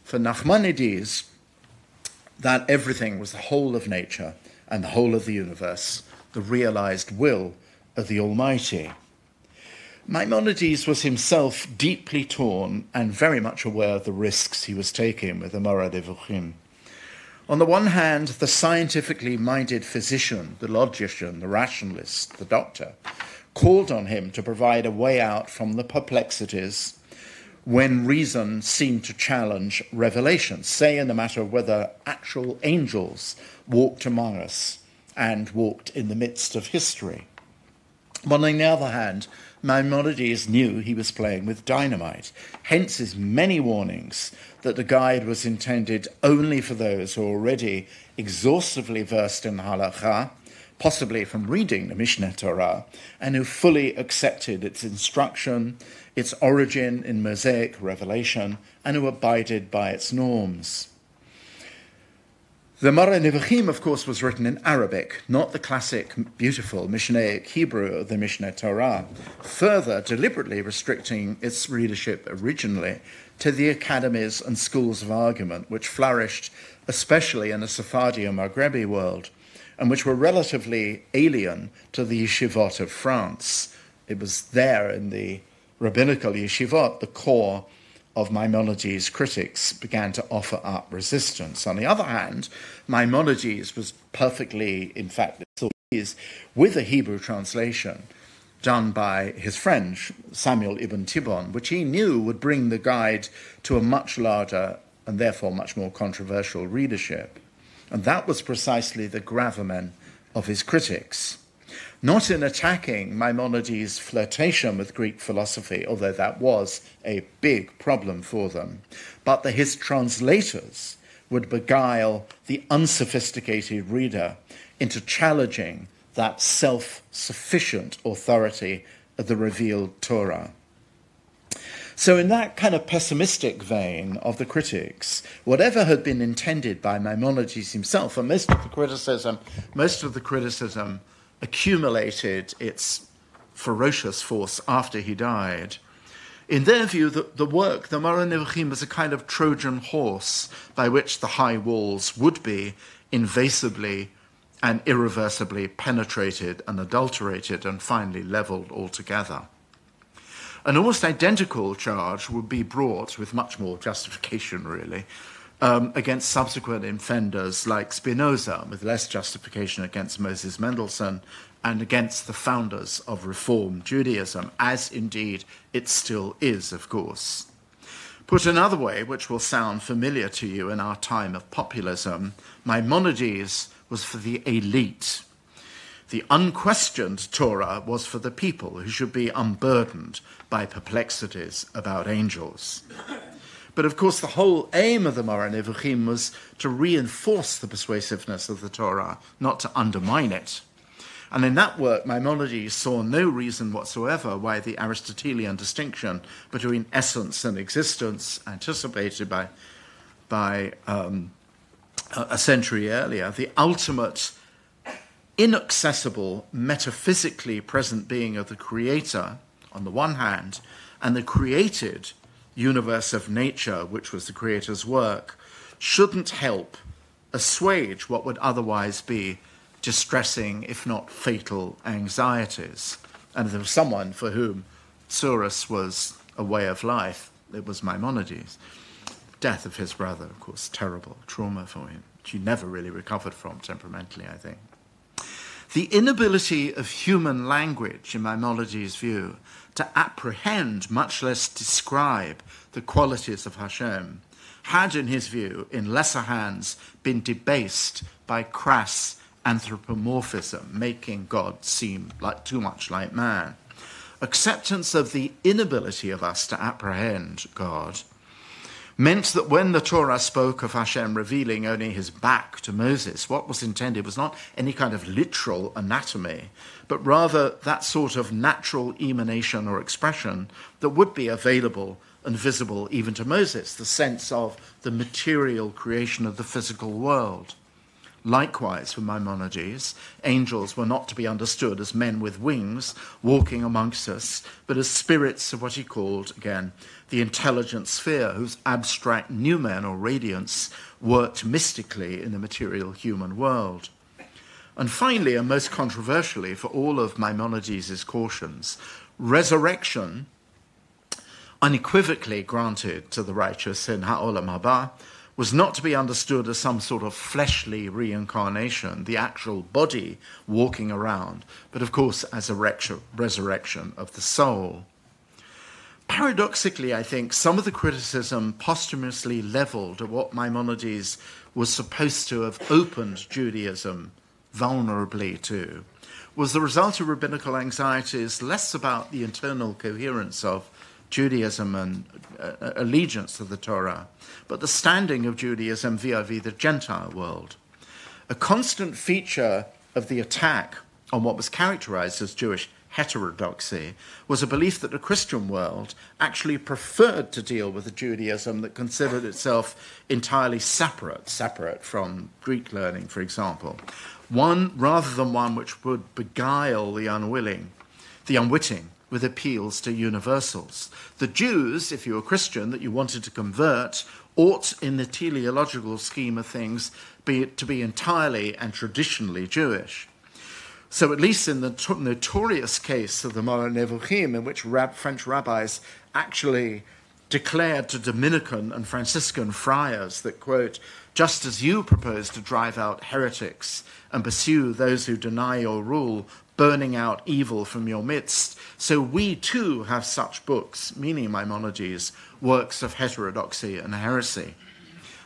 For Nachmanides, that everything was the whole of nature and the whole of the universe, the realized will of the Almighty. Maimonides was himself deeply torn and very much aware of the risks he was taking with the Moreh Nevuchim. On the one hand, the scientifically minded physician, the logician, the rationalist, the doctor, called on him to provide a way out from the perplexities when reason seemed to challenge revelation, say in the matter of whether actual angels walked among us and walked in the midst of history. But on the other hand, Maimonides knew he was playing with dynamite, hence his many warnings that the guide was intended only for those who are already exhaustively versed in halakha, possibly from reading the Mishneh Torah, and who fully accepted its instruction, its origin in Mosaic revelation, and who abided by its norms. The Moreh Nevuchim, of course, was written in Arabic, not the classic, beautiful Mishnaic Hebrew of the Mishneh Torah, further deliberately restricting its readership originally to the academies and schools of argument which flourished especially in the Sephardi and Maghrebi world, and which were relatively alien to the yeshivot of France. It was there in the rabbinical yeshivot, the core of Maimonides' critics began to offer up resistance. On the other hand, Maimonides was perfectly, in fact, with a Hebrew translation done by his friend Samuel ibn Tibbon, which he knew would bring the guide to a much larger and therefore much more controversial readership. And that was precisely the gravamen of his critics. Not in attacking Maimonides' flirtation with Greek philosophy, although that was a big problem for them, but that his translators would beguile the unsophisticated reader into challenging that self-sufficient authority of the revealed Torah. So in that kind of pessimistic vein of the critics, whatever had been intended by Maimonides himself, and most of the criticism accumulated its ferocious force after he died. In their view, the work, the Moreh Nevuchim, was a kind of Trojan horse by which the high walls would be invasively and irreversibly penetrated and adulterated and finally leveled altogether. An almost identical charge would be brought, with much more justification really, against subsequent offenders like Spinoza, with less justification against Moses Mendelssohn, and against the founders of Reform Judaism, as indeed it still is, of course. Put another way, which will sound familiar to you in our time of populism, Maimonides was for the elite. The unquestioned Torah was for the people who should be unburdened by perplexities about angels. But of course, the whole aim of the Moreh Nevuchim was to reinforce the persuasiveness of the Torah, not to undermine it. And in that work, Maimonides saw no reason whatsoever why the Aristotelian distinction between essence and existence, anticipated by a century earlier, the ultimate inaccessible, metaphysically present being of the Creator, on the one hand, and the created universe of nature, which was the Creator's work, shouldn't help assuage what would otherwise be distressing, if not fatal, anxieties. And there was someone for whom Surus was a way of life. It was Maimonides. Death of his brother, of course, terrible trauma for him, which he never really recovered from temperamentally, I think. The inability of human language, in Maimonides' view, to apprehend, much less describe, the qualities of Hashem, had, in his view, in lesser hands, been debased by crass anthropomorphism, making God seem like too much like man. Acceptance of the inability of us to apprehend God meant that when the Torah spoke of Hashem revealing only his back to Moses, what was intended was not any kind of literal anatomy, but rather that sort of natural emanation or expression that would be available and visible even to Moses, the sense of the material creation of the physical world. Likewise, for Maimonides, angels were not to be understood as men with wings walking amongst us, but as spirits of what he called, again, the intelligent sphere, whose abstract noumen or radiance worked mystically in the material human world. And finally, and most controversially for all of Maimonides' cautions, resurrection, unequivocally granted to the righteous in Ha'olam Haba, was not to be understood as some sort of fleshly reincarnation, the actual body walking around, but of course as a resurrection of the soul. Paradoxically, I think, some of the criticism posthumously leveled at what Maimonides was supposed to have opened Judaism vulnerably to was the result of rabbinical anxieties less about the internal coherence of Judaism and allegiance to the Torah, but the standing of Judaism vis-à-vis the Gentile world. A constant feature of the attack on what was characterized as Jewish heterodoxy was a belief that the Christian world actually preferred to deal with a Judaism that considered itself entirely separate from Greek learning, for example, one rather than one which would beguile the unwitting, with appeals to universals. The Jews, if you were Christian, that you wanted to convert, ought, in the teleological scheme of things, to be entirely and traditionally Jewish. So at least in the notorious case of the Moreh Nevuchim, in which French rabbis actually declared to Dominican and Franciscan friars that, quote, just as you propose to drive out heretics and pursue those who deny your rule, burning out evil from your midst, so we too have such books, meaning Maimonides, works of heterodoxy and heresy.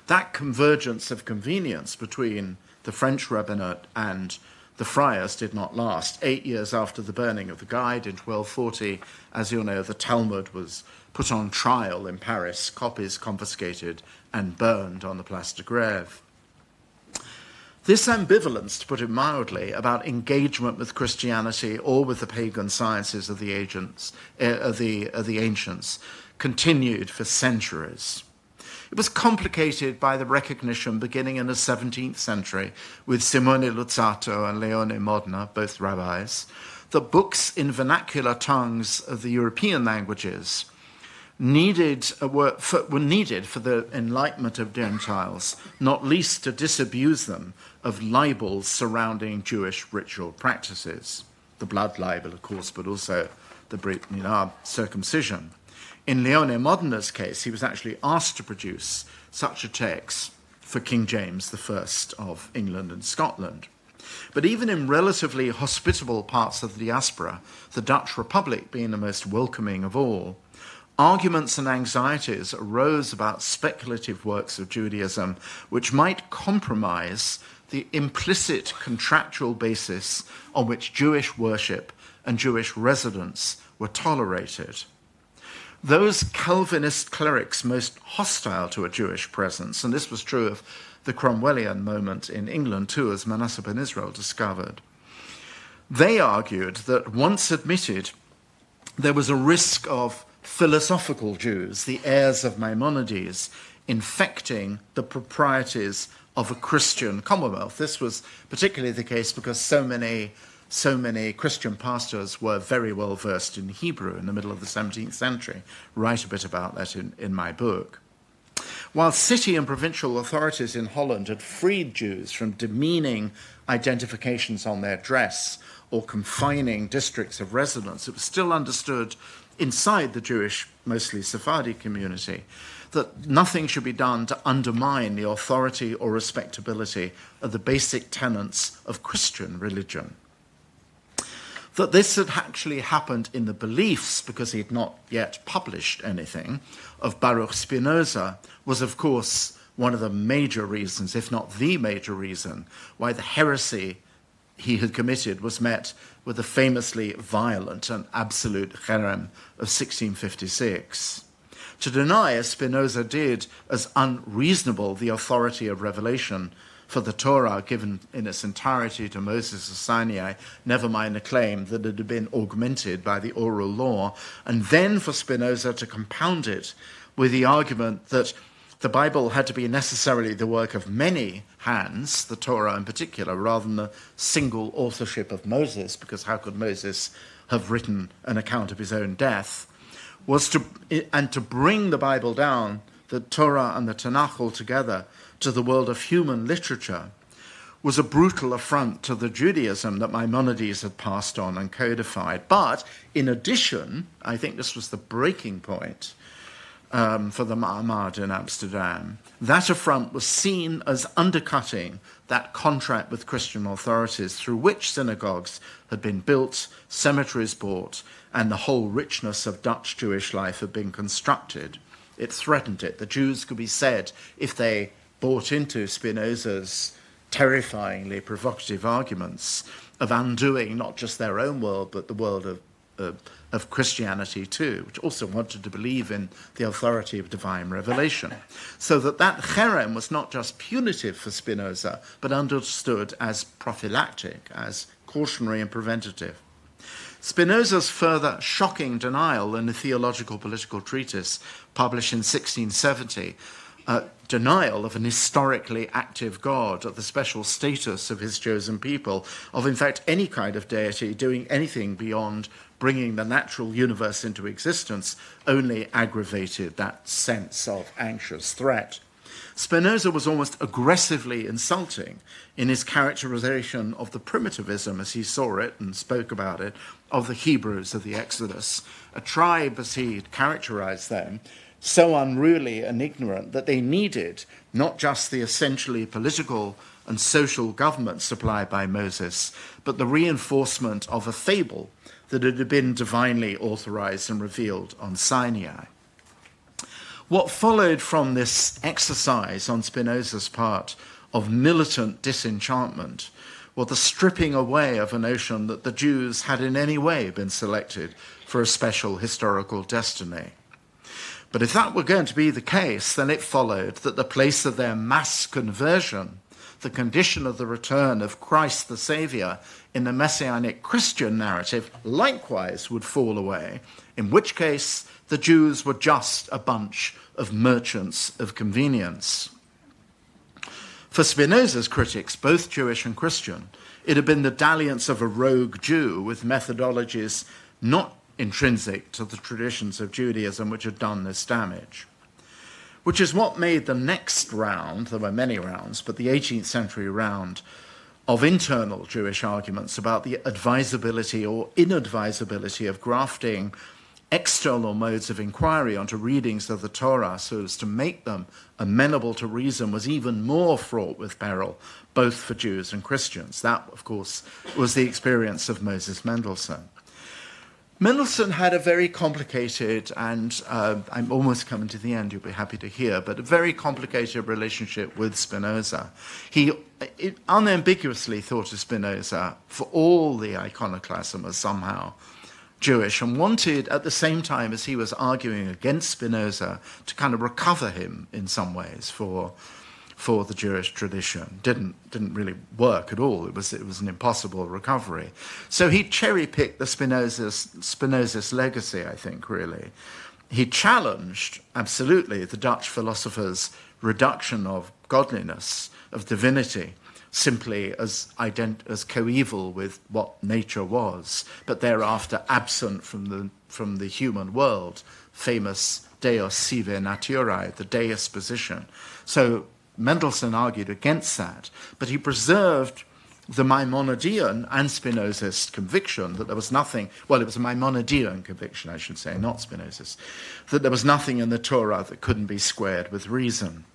That convergence of convenience between the French rabbinate and the friars did not last. 8 years after the burning of the Guide in 1240, as you know, the Talmud was put on trial in Paris, copies confiscated and burned on the Place de Grève. This ambivalence, to put it mildly, about engagement with Christianity or with the pagan sciences of the ancients continued for centuries. It was complicated by the recognition beginning in the 17th century with Simone Luzzatto and Leone Modena, both rabbis, that books in vernacular tongues of the European languages were needed for the enlightenment of Gentiles, not least to disabuse them of libels surrounding Jewish ritual practices. The blood libel, of course, but also the Brit Milah, circumcision. In Leone Modena's case, he was actually asked to produce such a text for King James I of England and Scotland. But even in relatively hospitable parts of the diaspora, the Dutch Republic being the most welcoming of all, arguments and anxieties arose about speculative works of Judaism which might compromise the implicit contractual basis on which Jewish worship and Jewish residence were tolerated. Those Calvinist clerics most hostile to a Jewish presence, and this was true of the Cromwellian moment in England too, as Manasseh ben Israel discovered, they argued that once admitted, there was a risk of philosophical Jews, the heirs of Maimonides, infecting the proprieties of a Christian commonwealth. This was particularly the case because so many Christian pastors were very well versed in Hebrew in the middle of the 17th century. Write a bit about that in my book. While city and provincial authorities in Holland had freed Jews from demeaning identifications on their dress or confining districts of residence, it was still understood inside the Jewish, mostly Sephardi community, that nothing should be done to undermine the authority or respectability of the basic tenets of Christian religion. That this had actually happened in the beliefs, because he had not yet published anything, of Baruch Spinoza was, of course, one of the major reasons, if not the major reason, why the heresy he had committed was met with the famously violent and absolute cherem of 1656. To deny, as Spinoza did, as unreasonable the authority of revelation for the Torah given in its entirety to Moses of Sinai, never mind the claim that it had been augmented by the oral law, and then for Spinoza to compound it with the argument that the Bible had to be necessarily the work of many hands, the Torah in particular, rather than the single authorship of Moses, because how could Moses have written an account of his own death, to bring the Bible down, the Torah and the Tanakh altogether, to the world of human literature, was a brutal affront to the Judaism that Maimonides had passed on and codified. But in addition, I think this was the breaking point for the Ma'amad in Amsterdam, that affront was seen as undercutting that contract with Christian authorities through which synagogues had been built, cemeteries bought, and the whole richness of Dutch Jewish life had been constructed. It threatened it. The Jews could be said, if they bought into Spinoza's terrifyingly provocative arguments, of undoing not just their own world, but the world of Christianity too, which also wanted to believe in the authority of divine revelation. So that cherem was not just punitive for Spinoza, but understood as prophylactic, as cautionary and preventative. Spinoza's further shocking denial in the Theological Political Treatise, published in 1670, denial of an historically active God, of the special status of his chosen people, of in fact any kind of deity doing anything beyond bringing the natural universe into existence, only aggravated that sense of anxious threat. Spinoza was almost aggressively insulting in his characterization of the primitivism, as he saw it and spoke about it, of the Hebrews of the Exodus, a tribe, as he characterized them, so unruly and ignorant that they needed not just the essentially political and social government supplied by Moses, but the reinforcement of a fable that had been divinely authorized and revealed on Sinai. What followed from this exercise on Spinoza's part of militant disenchantment was the stripping away of a notion that the Jews had in any way been selected for a special historical destiny. But if that were going to be the case, then it followed that the place of their mass conversion, the condition of the return of Christ the Saviour in the messianic Christian narrative likewise would fall away, in which case the Jews were just a bunch of merchants of convenience. For Spinoza's critics, both Jewish and Christian, it had been the dalliance of a rogue Jew with methodologies not intrinsic to the traditions of Judaism which had done this damage. Which is what made the next round, there were many rounds, but the 18th century round of internal Jewish arguments about the advisability or inadvisability of grafting external modes of inquiry onto readings of the Torah so as to make them amenable to reason was even more fraught with peril, both for Jews and Christians. That, of course, was the experience of Moses Mendelssohn. Mendelssohn had a very complicated, and I'm almost coming to the end, you'll be happy to hear, but a very complicated relationship with Spinoza. He unambiguously thought of Spinoza, for all the iconoclasm, as somehow Jewish, and wanted, at the same time as he was arguing against Spinoza, to kind of recover him in some ways for the Jewish tradition. Didn't really work at all. It was an impossible recovery. So he cherry-picked the Spinoza's legacy, I think, really. He challenged, absolutely, the Dutch philosopher's reduction of godliness, of divinity, simply as coeval with what nature was, but thereafter absent from the human world, famous Deus sive naturae, the deist position. So Mendelssohn argued against that, but he preserved the Maimonidean and Spinozist conviction that there was nothing, well, it was a Maimonidean conviction, I should say, not Spinozist, that there was nothing in the Torah that couldn't be squared with reason.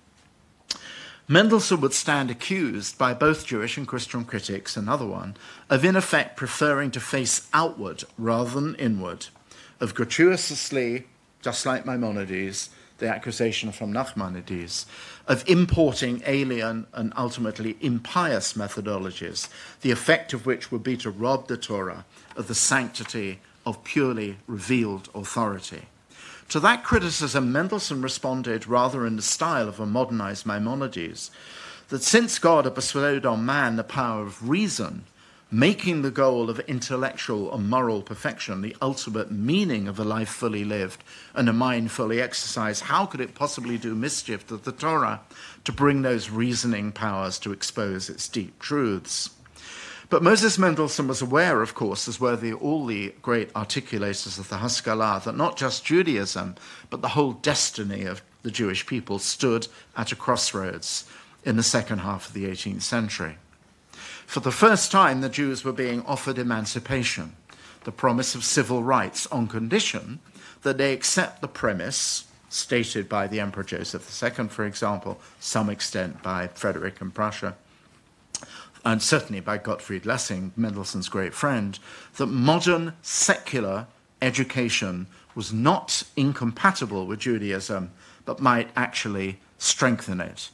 Mendelssohn would stand accused by both Jewish and Christian critics, another one, of in effect preferring to face outward rather than inward, of gratuitously, just like Maimonides, the accusation from Nachmanides, of importing alien and ultimately impious methodologies, the effect of which would be to rob the Torah of the sanctity of purely revealed authority. To that criticism, Mendelssohn responded rather in the style of a modernized Maimonides, that since God had bestowed on man the power of reason, making the goal of intellectual and moral perfection the ultimate meaning of a life fully lived and a mind fully exercised, how could it possibly do mischief to the Torah to bring those reasoning powers to expose its deep truths? But Moses Mendelssohn was aware, of course, as were all the great articulators of the Haskalah, that not just Judaism, but the whole destiny of the Jewish people stood at a crossroads in the second half of the 18th century. For the first time, the Jews were being offered emancipation, the promise of civil rights, on condition that they accept the premise stated by the Emperor Joseph II, for example, some extent by Frederick and Prussia, and certainly by Gottfried Lessing, Mendelssohn's great friend, that modern secular education was not incompatible with Judaism, but might actually strengthen it.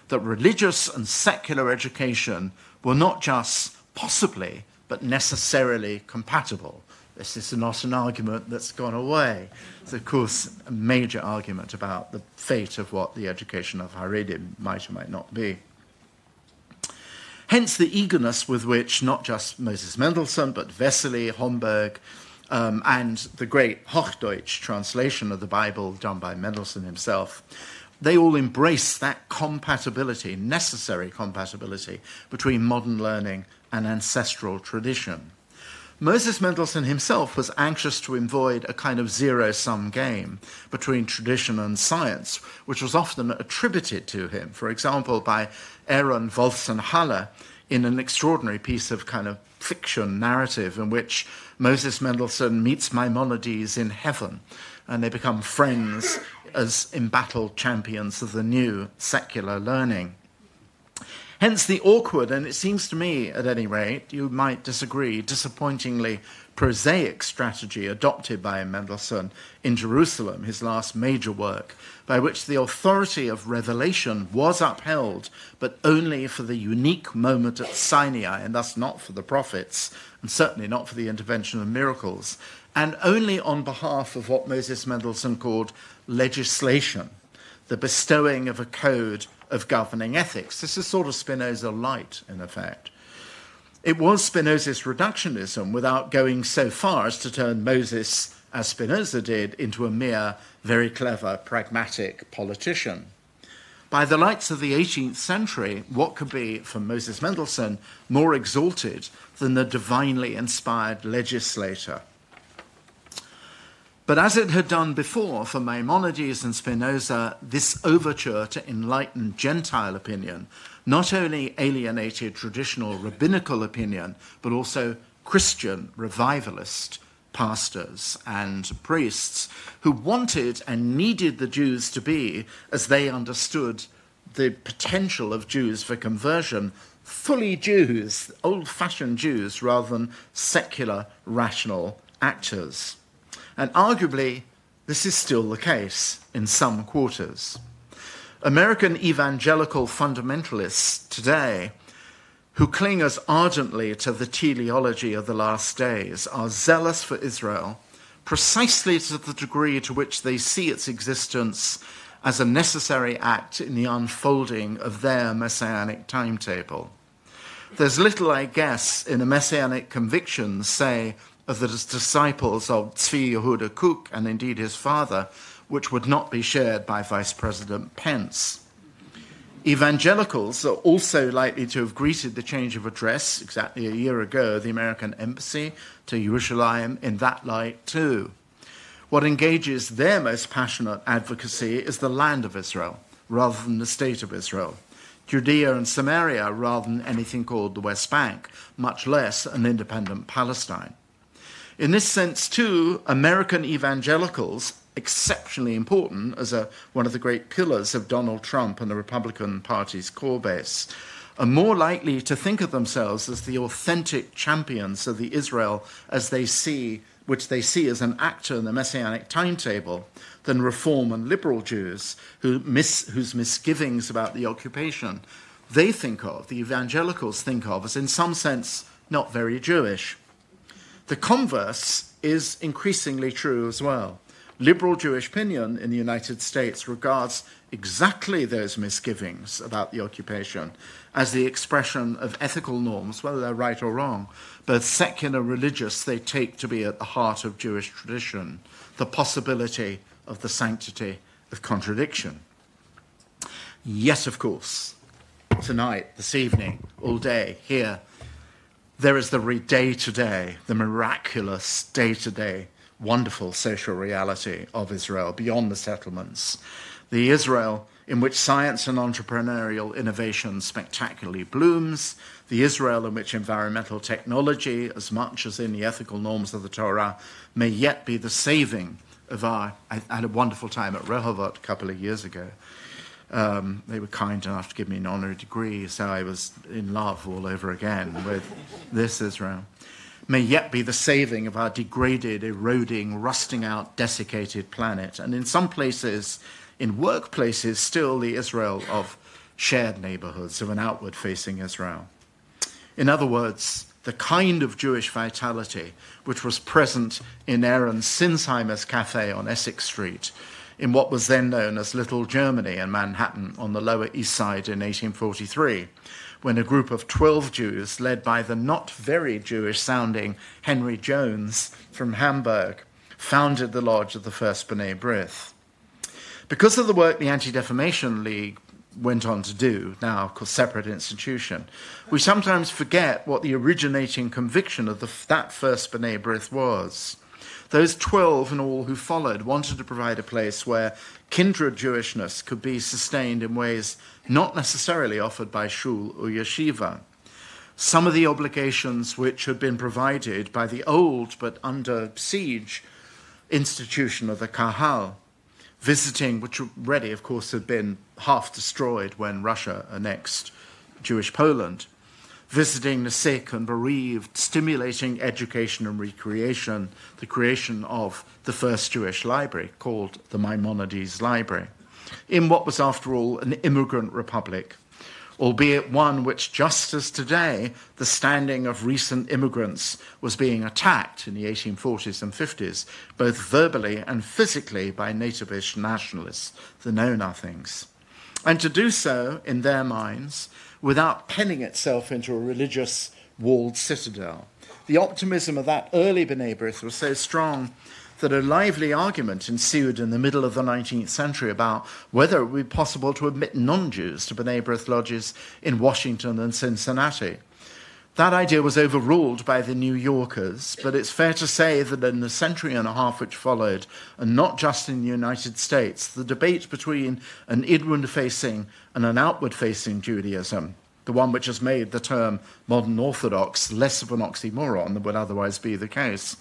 That religious and secular education were not just possibly, but necessarily compatible. This is not an argument that's gone away. It's, of course, a major argument about the fate of what the education of Haredim might or might not be. Hence the eagerness with which not just Moses Mendelssohn, but Wessely, Homburg, and the great Hochdeutsch translation of the Bible done by Mendelssohn himself, they all embrace that compatibility, necessary compatibility, between modern learning and ancestral tradition. Moses Mendelssohn himself was anxious to avoid a kind of zero-sum game between tradition and science, which was often attributed to him, for example, by Aaron Wolfson-Halle in an extraordinary piece of kind of fiction narrative in which Moses Mendelssohn meets Maimonides in heaven, and they become friends as embattled champions of the new secular learning. Hence the awkward, and it seems to me, at any rate, you might disagree, disappointingly prosaic strategy adopted by Mendelssohn in Jerusalem, his last major work, by which the authority of revelation was upheld, but only for the unique moment at Sinai, and thus not for the prophets, and certainly not for the intervention of miracles, and only on behalf of what Moses Mendelssohn called legislation, the bestowing of a code of governing ethics. This is sort of Spinoza light, in effect. It was Spinoza's reductionism without going so far as to turn Moses, as Spinoza did, into a mere, very clever, pragmatic politician. By the lights of the 18th century, what could be, for Moses Mendelssohn, more exalted than the divinely inspired legislator? But as it had done before for Maimonides and Spinoza, this overture to enlightened Gentile opinion not only alienated traditional rabbinical opinion, but also Christian revivalist pastors and priests who wanted and needed the Jews to be, as they understood the potential of Jews for conversion, fully Jews, old-fashioned Jews, rather than secular, rational actors. And arguably, this is still the case in some quarters. American evangelical fundamentalists today, who cling as ardently to the teleology of the last days, are zealous for Israel precisely to the degree to which they see its existence as a necessary act in the unfolding of their messianic timetable. There's little, I guess, in a messianic conviction, say, of the disciples of Tzvi Yehuda Kook, and indeed his father, which would not be shared by Vice President Pence. Evangelicals are also likely to have greeted the change of address exactly a year ago, the American embassy to Jerusalem, in that light too. What engages their most passionate advocacy is the land of Israel, rather than the state of Israel. Judea and Samaria, rather than anything called the West Bank, much less an independent Palestine. In this sense, too, American evangelicals, exceptionally important as one of the great pillars of Donald Trump and the Republican Party's core base, are more likely to think of themselves as the authentic champions of the Israel which they see as an actor in the messianic timetable, than Reform and liberal Jews whose misgivings about the occupation they think of, the evangelicals think of, as in some sense not very Jewish. The converse is increasingly true as well. Liberal Jewish opinion in the United States regards exactly those misgivings about the occupation as the expression of ethical norms, whether they're right or wrong, both secular and religious, they take to be at the heart of Jewish tradition, the possibility of the sanctity of contradiction. Yet, of course, tonight, this evening, all day, here, there is the day-to-day, the miraculous day-to-day, wonderful social reality of Israel beyond the settlements. The Israel in which science and entrepreneurial innovation spectacularly blooms, the Israel in which environmental technology, as much as in the ethical norms of the Torah, may yet be the saving of I had a wonderful time at Rehovot a couple of years ago. They were kind enough to give me an honorary degree, so I was in love all over again with this Israel. May yet be the saving of our degraded, eroding, rusting out, desiccated planet. And in some places, in workplaces, still the Israel of shared neighborhoods, of an outward-facing Israel. In other words, the kind of Jewish vitality which was present in Aaron Sinsheimer's cafe on Essex Street, in what was then known as Little Germany in Manhattan on the Lower East Side in 1843, when a group of 12 Jews, led by the not very Jewish-sounding Henry Jones from Hamburg, founded the lodge of the first B'nai B'rith. Because of the work the Anti-Defamation League went on to do, now of course separate institution, we sometimes forget what the originating conviction of that first B'nai B'rith was. Those 12 and all who followed wanted to provide a place where kindred Jewishness could be sustained in ways not necessarily offered by shul or yeshiva. Some of the obligations which had been provided by the old but under siege institution of the Kahal, visiting, which already, of course, had been half destroyed when Russia annexed Jewish Poland, visiting the sick and bereaved, stimulating education and recreation, the creation of the first Jewish library called the Maimonides Library, in what was, after all, an immigrant republic, albeit one which, just as today, the standing of recent immigrants was being attacked in the 1840s and 50s, both verbally and physically by nativish nationalists, the know-nothings. And to do so, in their minds, without penning itself into a religious walled citadel. The optimism of that early B'nai B'rith was so strong that a lively argument ensued in the middle of the 19th century about whether it would be possible to admit non-Jews to B'nai B'rith lodges in Washington and Cincinnati. That idea was overruled by the New Yorkers, but it's fair to say that in the century and a half which followed, and not just in the United States, the debate between an inward-facing and an outward-facing Judaism, the one which has made the term modern Orthodox less of an oxymoron than would otherwise be the case,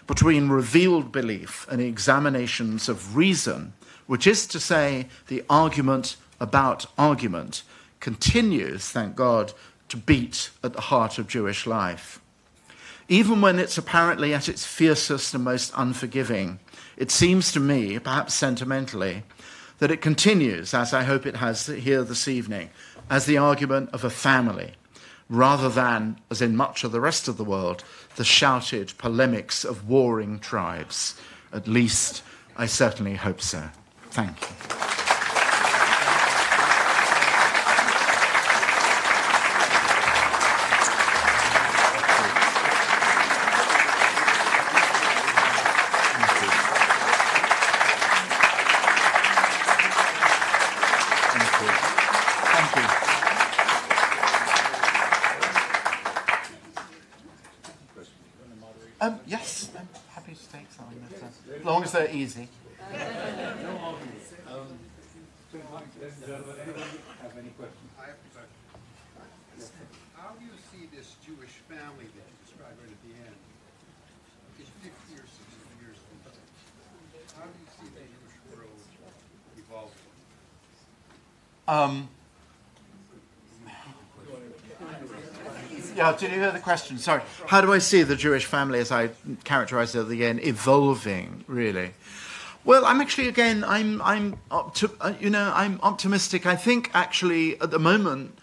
between revealed belief and examinations of reason, which is to say the argument about argument, continues, thank God, to beat at the heart of Jewish life. Even when it's apparently at its fiercest and most unforgiving, it seems to me, perhaps sentimentally, that it continues, as I hope it has here this evening, as the argument of a family, rather than, as in much of the rest of the world, the shouted polemics of warring tribes. At least, I certainly hope so. Thank you. Yes, I'm happy to take something, as long as they're easy.
How do you see this Jewish family that you described right at the end? In 50 or 60 years, how do you see the Jewish world evolving?
Yeah, did you hear the question? Sorry. How do I see the Jewish family, as I characterised it at the end, evolving, really? Well, I'm actually, again, I'm optimistic. I think, actually, at the moment,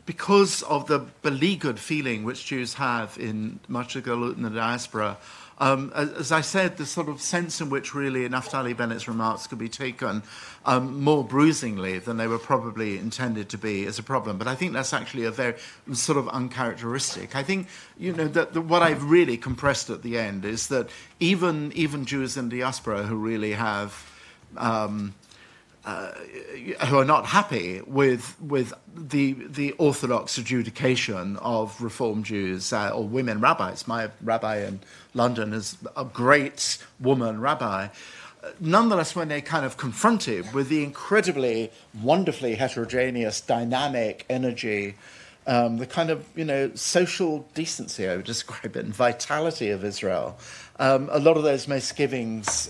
because of the beleaguered feeling which Jews have in much of the diaspora, as I said, the sort of sense in which really Naftali Bennett's remarks could be taken more bruisingly than they were probably intended to be is a problem. But I think that's actually a very sort of uncharacteristic. I think, that what I've really compressed at the end is that even Jews in diaspora who really have who are not happy with the orthodox adjudication of Reform Jews or women rabbis. My rabbi in London is a great woman rabbi. Nonetheless, when they're kind of confronted with the incredibly, wonderfully heterogeneous, dynamic energy, the kind of, social decency, I would describe it, and vitality of Israel, a lot of those misgivings,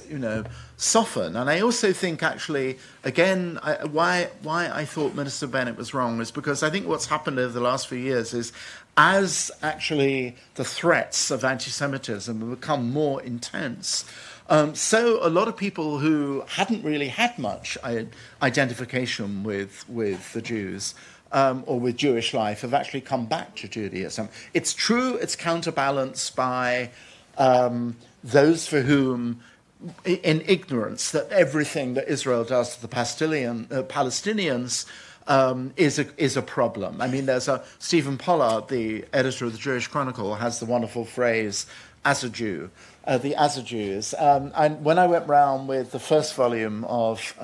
soften. And I also think, actually, again, why I thought Minister Bennett was wrong is because I think what's happened over the last few years is as actually the threats of anti-Semitism have become more intense, so a lot of people who hadn't really had much identification with the Jews or with Jewish life have actually come back to Judaism. It's true it's counterbalanced by those for whom, in ignorance, that everything that Israel does to the Palestinians is a problem. I mean, there's Stephen Pollard, the editor of the Jewish Chronicle, has the wonderful phrase, as a Jew, the as a Jews. And when I went round with the first volume of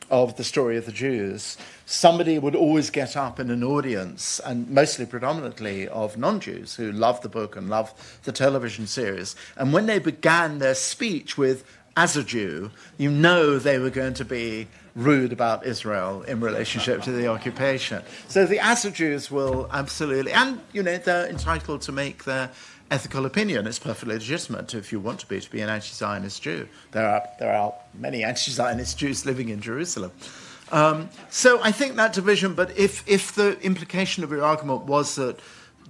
the story of the Jews, somebody would always get up in an audience, and mostly predominantly of non-Jews who loved the book and loved the television series. And when they began their speech with, as a Jew, they were going to be rude about Israel in relationship to the occupation. So the as a Jews will absolutely, and, they're entitled to make their ethical opinion. It's perfectly legitimate if you want to be an anti-Zionist Jew. There are many anti-Zionist Jews living in Jerusalem. So I think that division, but if the implication of your argument was that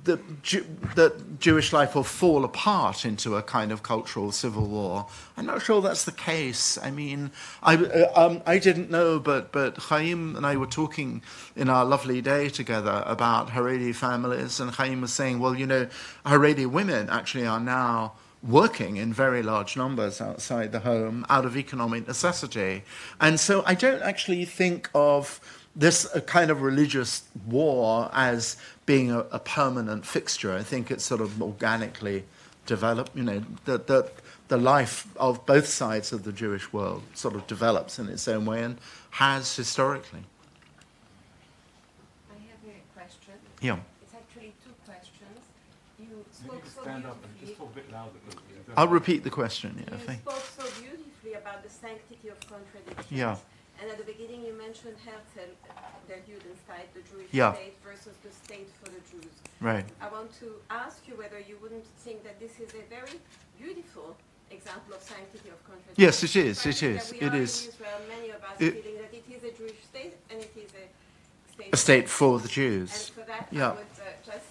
that Jewish life will fall apart into a kind of cultural civil war. I'm not sure that's the case. I mean, I didn't know, but Chaim and I were talking in our lovely day together about Haredi families, and Chaim was saying, well, you know, Haredi women actually are now working in very large numbers outside the home out of economic necessity. And so I don't actually think of this kind of religious war as being a permanent fixture. I think it's sort of organically developed, you know, the life of both sides of the Jewish world sort of develops in its own way and has historically.
I have a question.
Yeah.
It's actually two questions. You spoke so
Stand up and just
beautifully.
talk a bit louder.
I'll repeat the question. Yeah,
You
thank
spoke so beautifully about the sanctity of contradictions.
Yeah.
And at the beginning you mentioned Herzl, der Judenstaat, the Jewish
Yeah.
state versus the state for the Jews.
Right.
I want to ask you whether you wouldn't think that this is a very beautiful example of sanctity of contradiction.
Yes, it is.
The
It
fact
is.
that we
It
are
is.
in Israel, many of us
It-
feeling that it is a Jewish state and it is a state.
A state for the
And
Jews.
for that,
Yeah.
I would just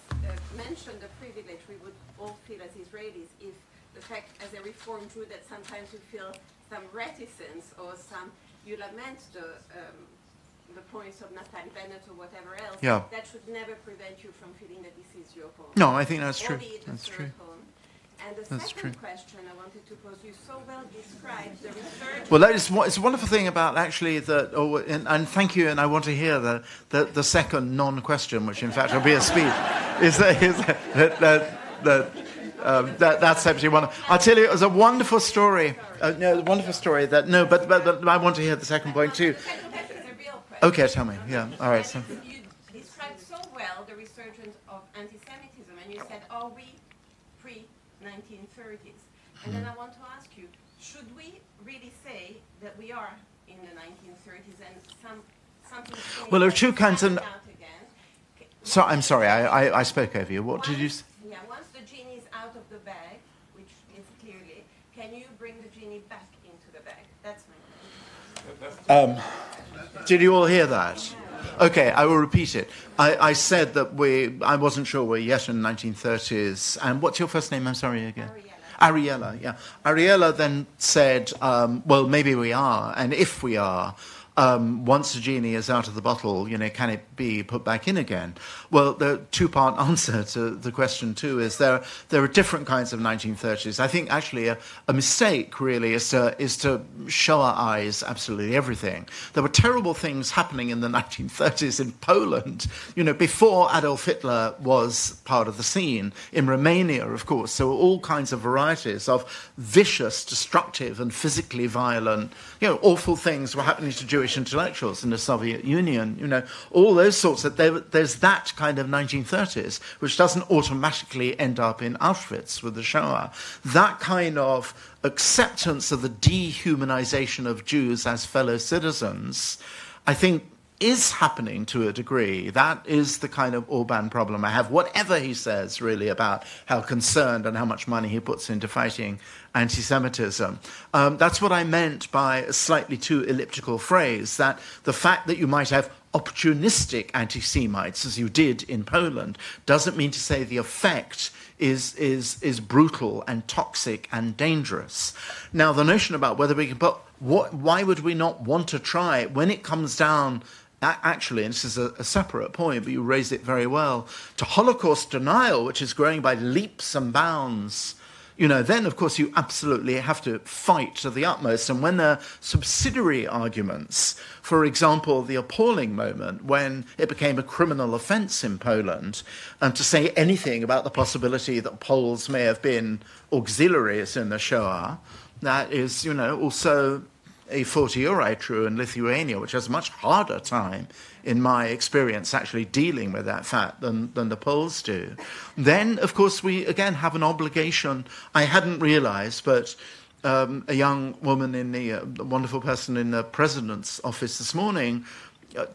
mention the privilege we would all feel as Israelis if the fact, as a Reformed Jew, that sometimes we feel some reticence or some, you lament the points of Naftali Bennett or whatever else.
Yeah.
That should never prevent you from feeling that this is your home.
No, I think that's true.
Albeit the
That's
third
true.
home. And the
That's
second
true.
question I wanted to pose, you so well described the research.
Well, it's a wonderful thing about actually that, and thank you, and I want to hear the second non-question, which in fact will be a speech, that's actually one. I'll tell you, it was a wonderful story. But I want to hear the second point too.
The second question is a real question.
Okay, tell me. Yeah, all right. So.
You described so well the resurgence of anti-Semitism, and you said, are we pre-1930s? And then I want to ask you, should we really say that we are in the 1930s and something...
Well, there are two kinds of...
out again?
So, I'm sorry, I spoke over you. What did you say?
Yeah, once the genie is out of the bag, which is clearly, can you bring the genie back into the bag? That's my question.
Did you all hear that? Okay, I will repeat it. I said that I wasn't sure we're yet in the 1930s. And what's your first name? I'm sorry again. Ariella, yeah. Ariella then said, well, maybe we are. And if we are, once the genie is out of the bottle, you know, can it be put back in again? Well, the two-part answer to the question, too, is there are different kinds of 1930s. I think, actually, a mistake, really, is to show our eyes absolutely everything. There were terrible things happening in the 1930s in Poland, you know, before Adolf Hitler was part of the scene. In Romania, of course, there were all kinds of varieties of vicious, destructive, and physically violent, you know, awful things were happening to Jewish intellectuals in the Soviet Union, you know, all those sorts of, there's that kind of 1930s, which doesn't automatically end up in Auschwitz with the Shoah. That kind of acceptance of the dehumanization of Jews as fellow citizens, I think, is happening to a degree. That is the kind of Orban problem I have, whatever he says, really, about how concerned and how much money he puts into fighting anti-Semitism. That's what I meant by a slightly too elliptical phrase, that the fact that you might have opportunistic anti-Semites, as you did in Poland, doesn't mean to say the effect is brutal and toxic and dangerous. Now, the notion about whether we can put... why would we not want to try, when it comes down... Actually, and this is a separate point, but you raised it very well, to Holocaust denial, which is growing by leaps and bounds, you know, then, of course, you absolutely have to fight to the utmost. And when there are subsidiary arguments, for example, the appalling moment when it became a criminal offence in Poland, and to say anything about the possibility that Poles may have been auxiliaries in the Shoah, that is, you know, also... a fortiori true in Lithuania, which has a much harder time, in my experience, actually dealing with that fact than the Poles do. Then, of course, we, again, have an obligation. I hadn't realized, but a young woman a wonderful person in the president's office this morning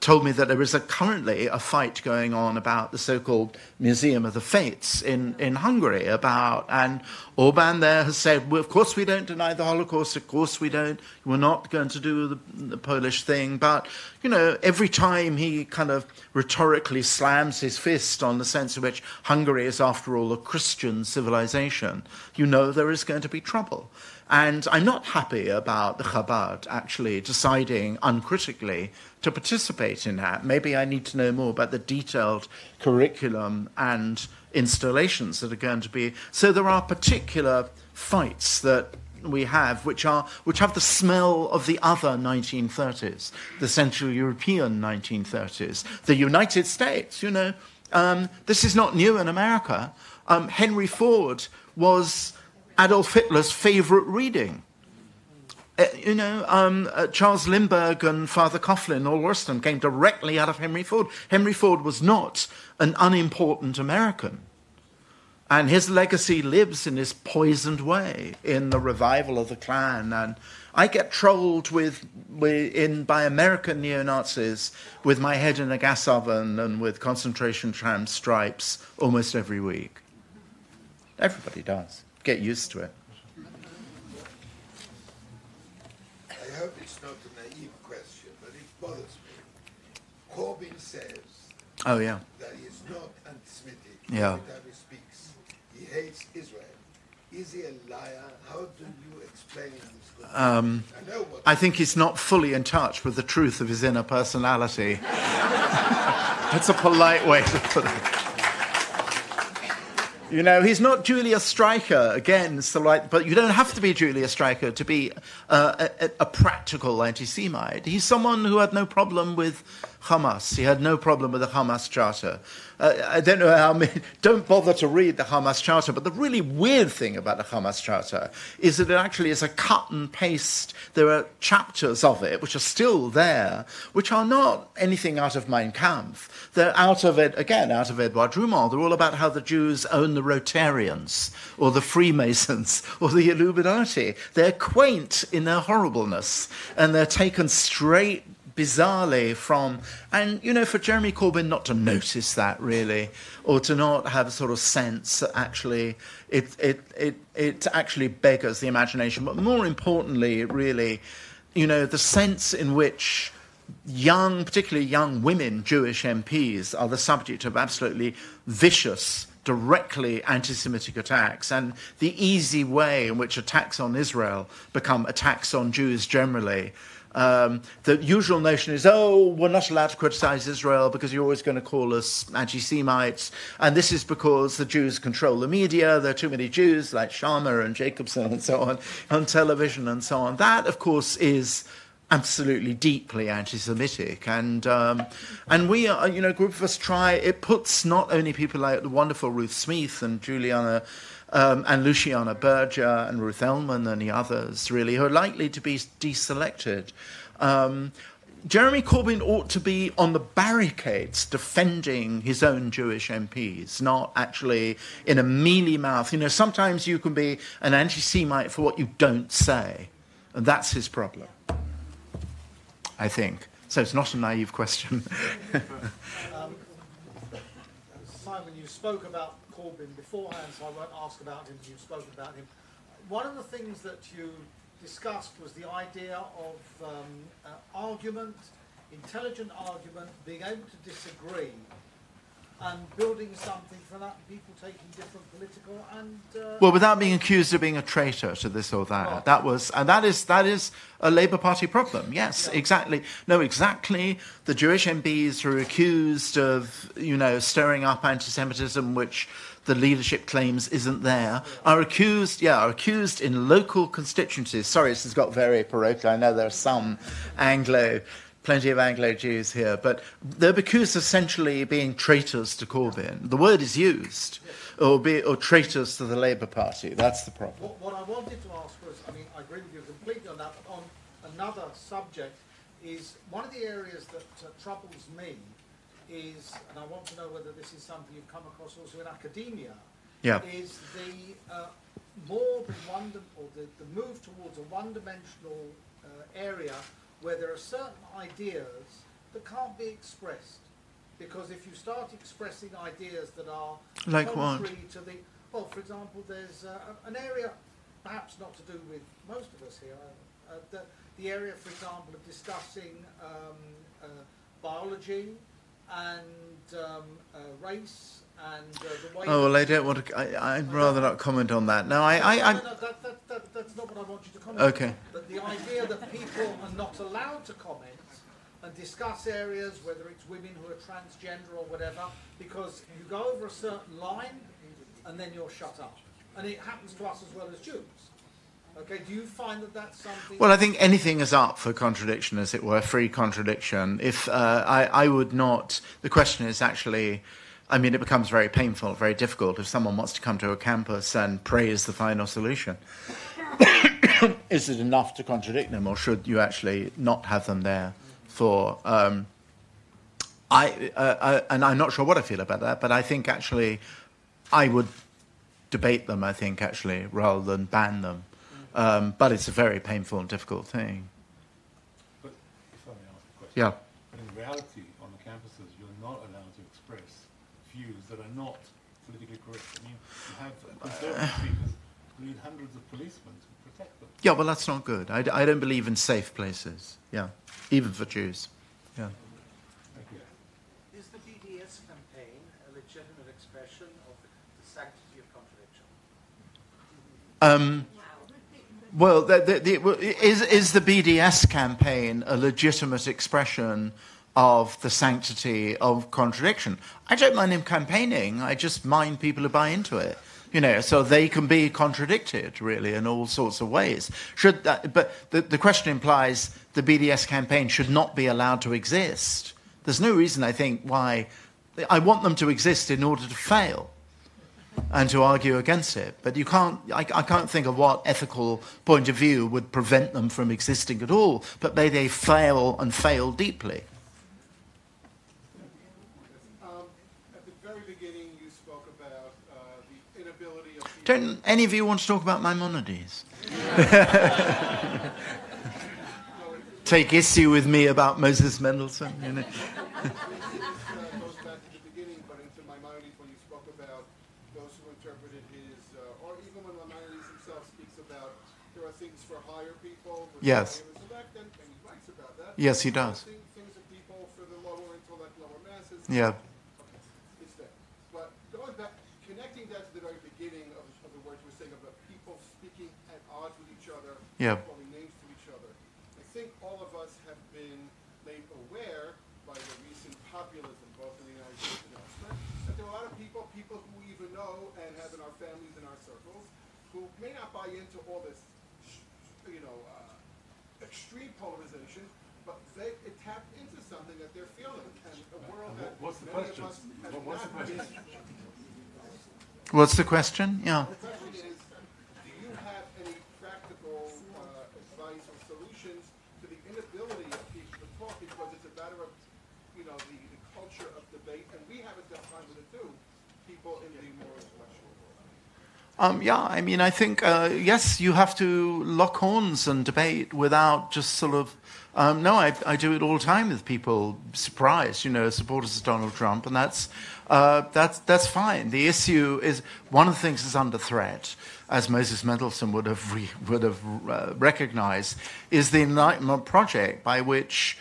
told me that there is currently a fight going on about the so-called Museum of the Fates in Hungary and Orban there has said, well, of course we don't deny the Holocaust, of course we're not going to do the Polish thing, but, every time he kind of rhetorically slams his fist on the sense in which Hungary is, after all, a Christian civilization, there is going to be trouble. And I'm not happy about the Chabad actually deciding uncritically to participate in that. Maybe I need to know more about the detailed curriculum and installations that are going to be. So there are particular fights that we have which have the smell of the other 1930s, the Central European 1930s, the United States. This is not new in America. Henry Ford was Adolf Hitler's favorite reading. Charles Lindbergh and Father Coughlin, all Worston, came directly out of Henry Ford. Henry Ford was not an unimportant American. And his legacy lives in this poisoned way in the revival of the Klan. And I get trolled by American neo-Nazis with my head in a gas oven and with concentration camp stripes almost every week. Everybody does. Get used to it.
I hope it's not a naive question, but it bothers me. Corbyn says that he's not anti-Semitic
Yeah.
every time he speaks. He hates Israel. Is he a liar? How do you explain this?
I think he's not fully in touch with the truth of his inner personality. That's a polite way to put it. He's not Julius Streicher, again, but you don't have to be Julius Streicher to be a practical anti-Semite. He's someone who had no problem with Hamas. He had no problem with the Hamas Charter. I don't know how many, don't bother to read the Hamas Charter, but the really weird thing about the Hamas Charter is that it actually is a cut and paste. There are chapters of it which are still there, which are not anything out of Mein Kampf. They're out of Edouard Drummond. They're all about how the Jews own the Rotarians or the Freemasons or the Illuminati. They're quaint in their horribleness, and they're taken straight bizarrely from, and for Jeremy Corbyn not to notice that really, or to not have a sort of sense that actually it actually beggars the imagination. But more importantly, really, the sense in which particularly young women, Jewish MPs, are the subject of absolutely vicious, directly anti-Semitic attacks, and the easy way in which attacks on Israel become attacks on Jews generally. The usual notion is, we're not allowed to criticize Israel because you're always going to call us anti-Semites, and this is because the Jews control the media. There are too many Jews like Sharma and Jacobson and so on television and so on. That, of course, is absolutely deeply anti-Semitic, and we are, a group of us try. It puts not only people like the wonderful Ruth Smith and Juliana and Luciana Berger and Ruth Ellman and the others, really, who are likely to be deselected. Jeremy Corbyn ought to be on the barricades defending his own Jewish MPs, not actually in a mealy-mouth. Sometimes you can be an anti-Semite for what you don't say, and that's his problem, I think. So it's not a naive question.
Simon, you spoke about Corbyn beforehand, so I won't ask about him. You've spoken about him. One of the things that you discussed was the idea of argument, intelligent argument, being able to disagree, and building something from that, people taking different political and
well, without being accused of being a traitor to this or that. That is a Labour Party problem. Yes, yeah. Exactly. No, exactly. The Jewish MPs who are accused of, stirring up anti-Semitism, which the leadership claims isn't there, are accused in local constituencies. Sorry, this has got very parochial. I know there are some plenty of Anglo-Jews here, but they're accused of essentially being traitors to Corbyn. The word is used, or traitors to the Labour Party. That's the problem.
What I wanted to ask was, I agree with you completely on that, but on another subject is, one of the areas that troubles me is, and I want to know whether this is something you've come across also in academia, is the move towards a one-dimensional area where there are certain ideas that can't be expressed. Because if you start expressing ideas that are
Like
contrary to the... Well, for example, there's an area, perhaps not to do with most of us here, the area, for example, of discussing biology and race and the way...
Oh, well, I don't want to... I'd rather not comment on that. No,
No, that's not what I want you to comment
Okay.
on. But the idea that people are not allowed to comment and discuss areas, whether it's women who are transgender or whatever, because you go over a certain line and then you're shut up. And it happens to us as well as Jews. Okay, do you find that that's something...
Well, I think anything is up for contradiction, as it were, free contradiction. If I would not... The question is actually... I mean, it becomes very painful, very difficult if someone wants to come to a campus and praise the final solution. Is it enough to contradict them, or should you actually not have them there for... and I'm not sure what I feel about that, but I think actually I would debate them, I think, actually, rather than ban them. But it's a very painful and difficult thing.
But if I may ask a question.
Yeah.
But in reality, on the campuses, you're not allowed to express views that are not politically correct. I mean, you have conservative speakers who need hundreds of policemen to protect them.
Yeah, well, that's not good. I don't believe in safe places. Yeah, even for Jews. Yeah.
Thank you.
Is the BDS campaign a legitimate expression of the sanctity of contradiction?
Well, is the BDS campaign a legitimate expression of the sanctity of contradiction? I don't mind him campaigning. I just mind people who buy into it. You know, so they can be contradicted, really, in all sorts of ways. But the question implies the BDS campaign should not be allowed to exist. There's no reason, I think, why... I want them to exist in order to fail and to argue against it. But you can't... I can't think of what ethical point of view would prevent them from existing at all. But may they fail and fail deeply.
At the very beginning, you spoke about the inability of people...
Don't any of you want to talk about Maimonides? Take issue with me about Moses Mendelssohn, you know?
goes back to the beginning, but into Maimonides when you spoke about those who interpreted his, or even when Maimonides himself speaks about there are things for higher people.
Yes.
And he writes about that.
Yes, he does.
Things are people for the lower intellect, lower masses.
Yeah.
Okay, it's there. But going back, connecting that to the very beginning of the words we were saying about people speaking at odds with each other,
Yeah.
calling names to each other. I think all of us have been made aware by the recent populism, both in the United States and elsewhere, that there are a lot of people who we even know and have in our families and our circles, who may not buy into all this, extreme polarization, but it tapped into something that they're feeling, and a world that
What's the
many
question?
of us have
What's the
not
question?
been.
What's the question? Yeah.
The question is, do you have any practical advice or solutions to the inability of people to talk, because it's a matter of, the culture of debate, and we haven't done time with it too, people in the more intellectual world?
Yeah, I mean, I think, yes, you have to lock horns and debate without just sort of... no, I do it all the time with people, surprised, supporters of Donald Trump, and that's fine. The issue is, one of the things that's under threat, as Moses Mendelssohn would have recognized, is the Enlightenment project, by which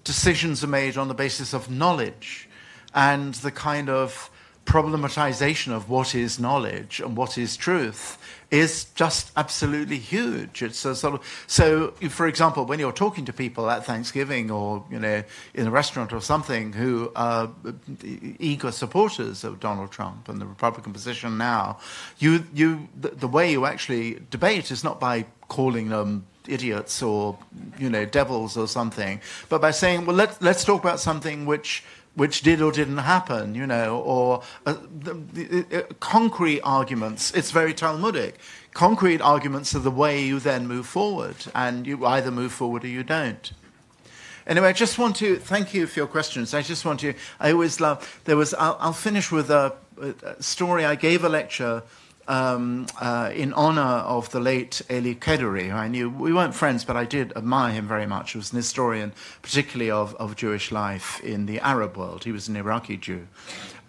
decisions are made on the basis of knowledge, and the kind of problematization of what is knowledge and what is truth is just absolutely huge. It's a sort of, so, for example, when you're talking to people at Thanksgiving or in a restaurant or something who are eager supporters of Donald Trump and the Republican position now, the way you actually debate is not by calling them idiots or devils or something, but by saying, well, let's talk about something which did or didn't happen, or concrete arguments. It's very Talmudic. Concrete arguments are the way you then move forward, and you either move forward or you don't. Anyway, I just want to thank you for your questions. I always love, I'll finish with a story. I gave a lecture in honor of the late Eli Kederi, who I knew. We weren't friends, but I did admire him very much. He was an historian, particularly of Jewish life in the Arab world. He was an Iraqi Jew.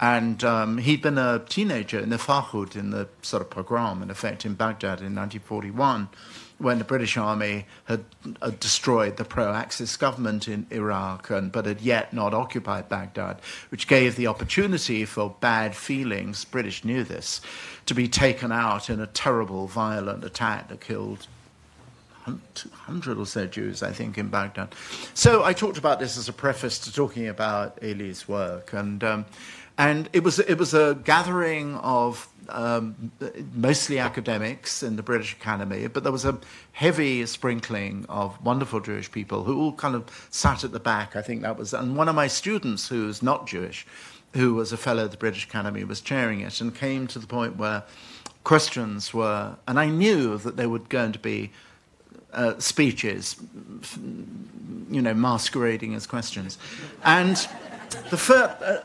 And he'd been a teenager in the Farhud, in the sort of pogrom, in effect, in Baghdad in 1941, when the British Army had destroyed the pro-Axis government in Iraq, but had yet not occupied Baghdad, which gave the opportunity for bad feelings, British knew this, to be taken out in a terrible, violent attack that killed 200 or so Jews, I think, in Baghdad. So I talked about this as a preface to talking about Eli's work, and it was a gathering of mostly academics in the British Academy, but there was a heavy sprinkling of wonderful Jewish people who all kind of sat at the back. I think that was, and one of my students who's not Jewish, who was a fellow of the British Academy, was chairing it, and came to the point where questions were, and I knew that there were going to be speeches, masquerading as questions, and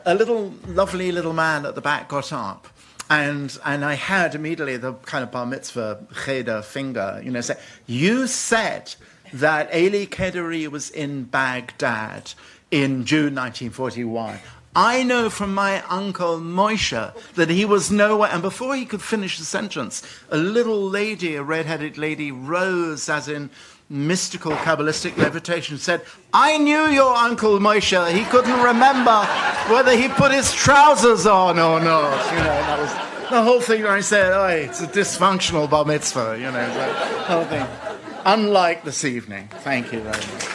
a little lovely little man at the back got up, and I had immediately the kind of bar mitzvah cheder finger, say, you said that Eli Kederi was in Baghdad in June 1941. I know from my uncle Moshe that he was nowhere, and before he could finish the sentence, a little lady, a red-headed lady, rose as in mystical Kabbalistic levitation, said, I knew your uncle Moshe. He couldn't remember whether he put his trousers on or not. And that was the whole thing where I said, oh, it's a dysfunctional bar mitzvah, the whole thing. Unlike this evening. Thank you very much.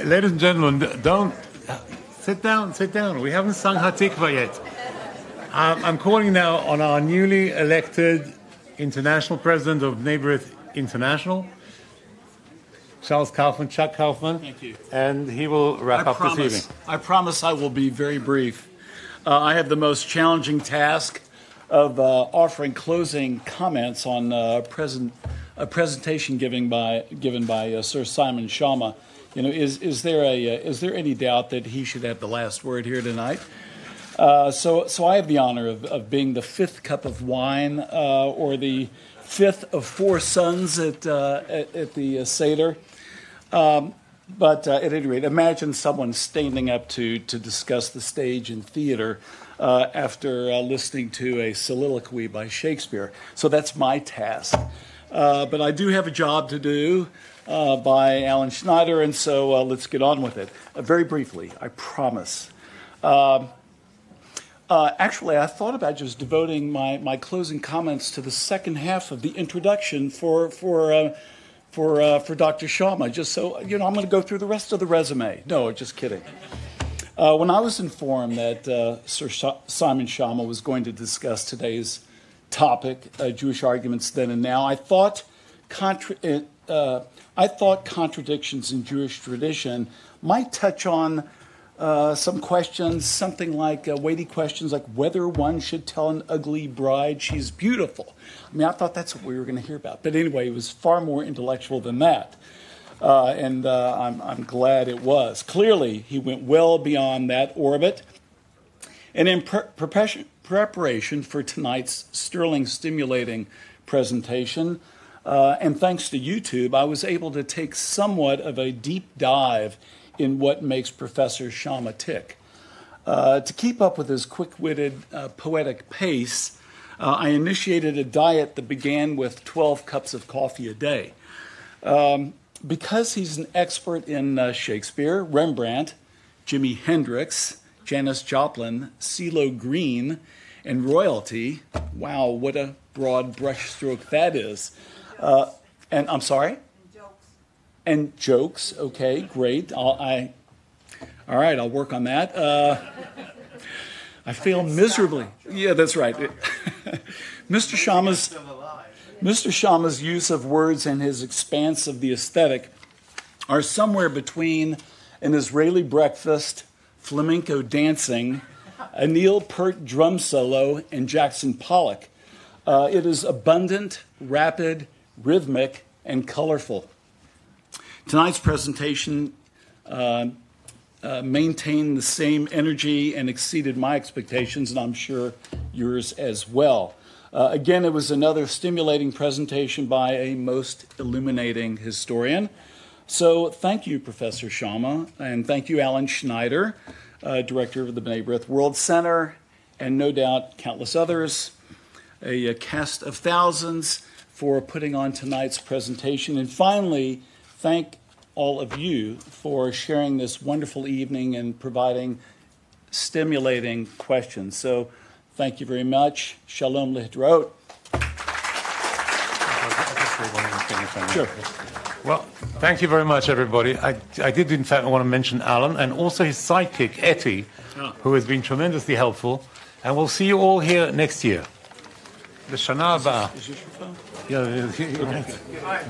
Ladies and gentlemen, don't sit down. We haven't sung Hatikva yet. I'm calling now on our newly elected international president of Bnei B'rith International, Chuck Kaufman.
Thank you.
And he will wrap up this evening.
I promise I will be very brief. I have the most challenging task of offering closing comments on a presentation given by Sir Simon Schama. Is there any doubt that he should have the last word here tonight? So I have the honor of being the fifth cup of wine, or the fifth of four sons at the Seder. But at any rate, imagine someone standing up to discuss the stage and theater after listening to a soliloquy by Shakespeare. So that's my task. But I do have a job to do by Alan Schneider, and so let's get on with it. Very briefly, I promise. Actually, I thought about just devoting my closing comments to the second half of the introduction for Dr. Schama, just so, I'm going to go through the rest of the resume. No, just kidding. When I was informed that Sir Simon Schama was going to discuss today's topic, Jewish arguments then and now, I thought contradictions in Jewish tradition might touch on some questions, something like weighty questions like whether one should tell an ugly bride she's beautiful. I thought that's what we were going to hear about. But anyway, it was far more intellectual than that. And I'm glad it was. Clearly, he went well beyond that orbit. And in preparation for tonight's sterling stimulating presentation, and thanks to YouTube, I was able to take somewhat of a deep dive in what makes Professor Schama tick. To keep up with his quick-witted, poetic pace, I initiated a diet that began with 12 cups of coffee a day. Because he's an expert in Shakespeare, Rembrandt, Jimi Hendrix, Janis Joplin, CeeLo Green, and royalty, wow, what a broad brushstroke that is. And I'm sorry? And jokes, okay, great. All right, I'll work on that. I fail miserably. Yeah, that's right. Mr. Schama's use of words and his expanse of the aesthetic are somewhere between an Israeli breakfast, flamenco dancing, a Neil Peart drum solo, and Jackson Pollock. It is abundant, rapid, rhythmic, and colorful. Tonight's presentation maintained the same energy and exceeded my expectations, and I'm sure yours as well. Again, it was another stimulating presentation by a most illuminating historian. So thank you, Professor Shama, and thank you, Alan Schneider, director of the B'nai B'rith World Center, and no doubt countless others, a cast of thousands for putting on tonight's presentation. And finally, thank all of you for sharing this wonderful evening and providing stimulating questions. So thank you very much. Shalom lehitraot. Sure.
Well, thank you very much, everybody. I did, in fact, want to mention Alan and also his sidekick, Etty, who has been tremendously helpful. And we'll see you all here next year. L'shana haba.
Is this your phone?
Yeah, right.